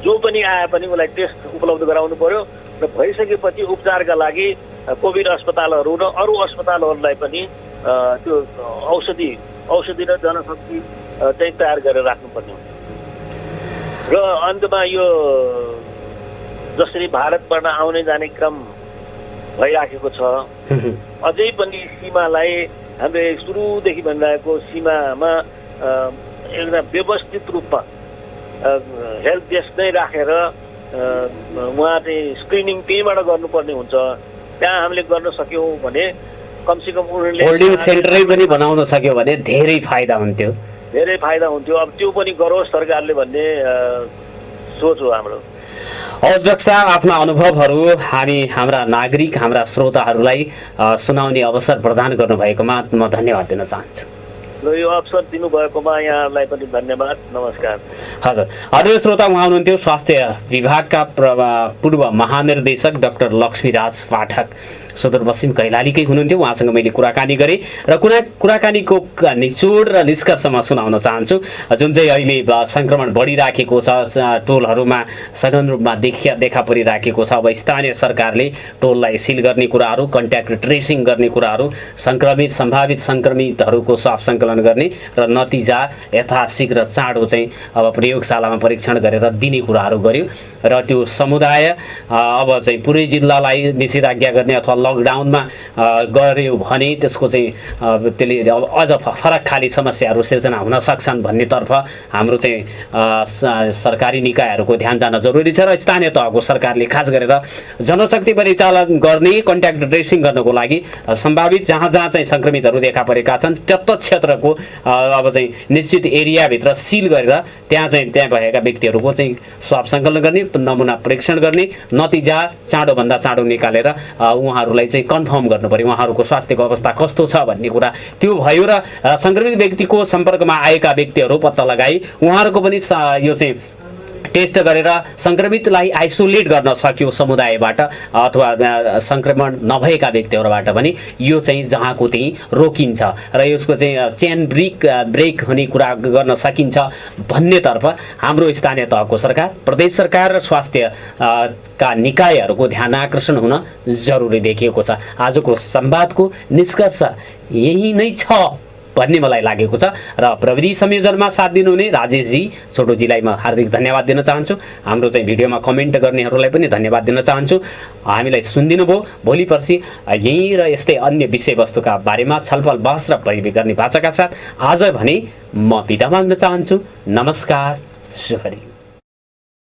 [SPEAKER 4] जो पनि आए पनि उसलाई टेस्ट उपलब्ध गराउनु पर्यो र भइसकेपछि उपचारका लागि कोभिड अस्पतालहरू र अरू अस्पतालहरूलाई पनि त्यो औषधि र जनशक्ति चाहिँ तयार गरेर राख्नुपर्ने हुन्छ। र अन्तमा यो जसरी भारतबाट आउने जाने क्रम भइराखेको छ, अझै पनि सीमालाई हामीले सुरुदेखि भनिरहेको सीमामा एउटा व्यवस्थित रूपमा हेल्प डेस्क नै राखेर उहाँ चाहिँ स्क्रिनिङ त्यहीँबाट गर्नुपर्ने हुन्छ। त्यहाँ हामीले गर्न सक्यौँ भने कमसेकम उनीहरूले
[SPEAKER 1] होल्डिङ सेन्टरै पनि बनाउन सक्यो भने धेरै फाइदा हुन्थ्यो।
[SPEAKER 4] अब त्यो पनि गरोस् सरकारले भन्ने सोच हो हाम्रो।
[SPEAKER 1] हवस् डाक्टर साहब, आफ्ना अनुभवहरू हाम्रा नागरिक, हाम्रा श्रोताहरूलाई सुनाउने अवसर प्रदान गर्नुभएकोमा म धन्यवाद दिन चाहन्छु।
[SPEAKER 4] र यो अवसर दिनुभएकोमा यहाँहरूलाई पनि धन्यवाद। नमस्कार।
[SPEAKER 1] हजुर, आदरणीय श्रोता, उहाँ हुनुहुन्थ्यो स्वास्थ्य विभागका पूर्व महानिर्देशक डाक्टर लक्ष्मीराज पाठक, सुदूरपश्चिम कैलालीकै हुनुहुन्थ्यो। उहाँसँग मैले कुराकानी गरेँ र कुराकानीको निचोड र निष्कर्षमा सुनाउन चाहन्छु। जुन चाहिँ अहिले सङ्क्रमण बढिराखेको छ, टोलहरूमा सघन रूपमा देखा परिराखेको छ। अब स्थानीय सरकारले टोललाई सिल गर्ने कुराहरू, कन्ट्याक्ट ट्रेसिङ गर्ने कुराहरू, सम्भावित सङ्क्रमितहरूको स्वाब सङ्कलन गर्ने र नतिजा यथाशीघ्र चाँडो चाहिँ अब प्रयोगशालामा परीक्षण गरेर दिने कुराहरू गर्यो। र त्यो समुदाय अब चाहिँ पुरै जिल्लालाई निषेधाज्ञा गर्ने अथवा लकडाउनमा गर्यो भने त्यसको चाहिँ त्यसले अझ फरक खाली समस्याहरू सिर्जना हुन सक्छन् भन्नेतर्फ हाम्रो चाहिँ सरकारी निकायहरूको ध्यान जान जरुरी छ। र स्थानीय तहको सरकारले खास गरेर जनशक्ति परिचालन गर्ने, कन्ट्याक्ट ट्रेसिङ गर्नको लागि सम्भावित जहाँ चाहिँ सङ्क्रमितहरू देखा परेका छन् त्यत्त क्षेत्रको अब चाहिँ निश्चित एरियाभित्र सिल गरेर त्यहाँ भएका व्यक्तिहरूको चाहिँ स्वाब सङ्कलन गर्ने, नमुना परीक्षण गर्ने, नतिजा चाँडोभन्दा चाँडो निकालेर उहाँहरूलाई चाहिँ कन्फर्म गर्नु पर्यो उहाँहरूको स्वास्थ्यको अवस्था कस्तो छ भन्ने कुरा त्यो भयो। र सङ्क्रमित व्यक्तिको सम्पर्कमा आएका व्यक्तिहरू पत्ता लगाई उहाँहरूको पनि यो चाहिँ टेस्ट गरेर सङ्क्रमितलाई आइसोलेट गर्न सक्यो समुदायबाट अथवा सङ्क्रमण नभएका व्यक्तिहरूबाट पनि, यो चाहिँ जहाँको त्यहीँ रोकिन्छ र यसको चाहिँ चेन ब्रेक हुने कुरा गर्न सकिन्छ भन्नेतर्फ हाम्रो स्थानीय तहको सरकार, प्रदेश सरकार र स्वास्थ्य का निकायहरूको ध्यान आकर्षण हुन जरुरी देखिएको छ। आजको संवादको निष्कर्ष यही नै छ भन्ने मलाई लागेको छ। र प्रविधि संयोजनमा साथ दिनुहुने राजेशजी, छोटोजीलाई म हार्दिक धन्यवाद दिन चाहन्छु। हाम्रो चाहिँ भिडियोमा कमेन्ट गर्नेहरूलाई पनि धन्यवाद दिन चाहन्छु। हामीलाई सुनिदिनु भयो। भोलि पर्सि यही र यस्तै अन्य विषयवस्तुका बारेमा छलफल बहस र परिवेश गर्ने वाचाका साथ आज भने म बिदा माग्न चाहन्छु। नमस्कार, शुभ दिन।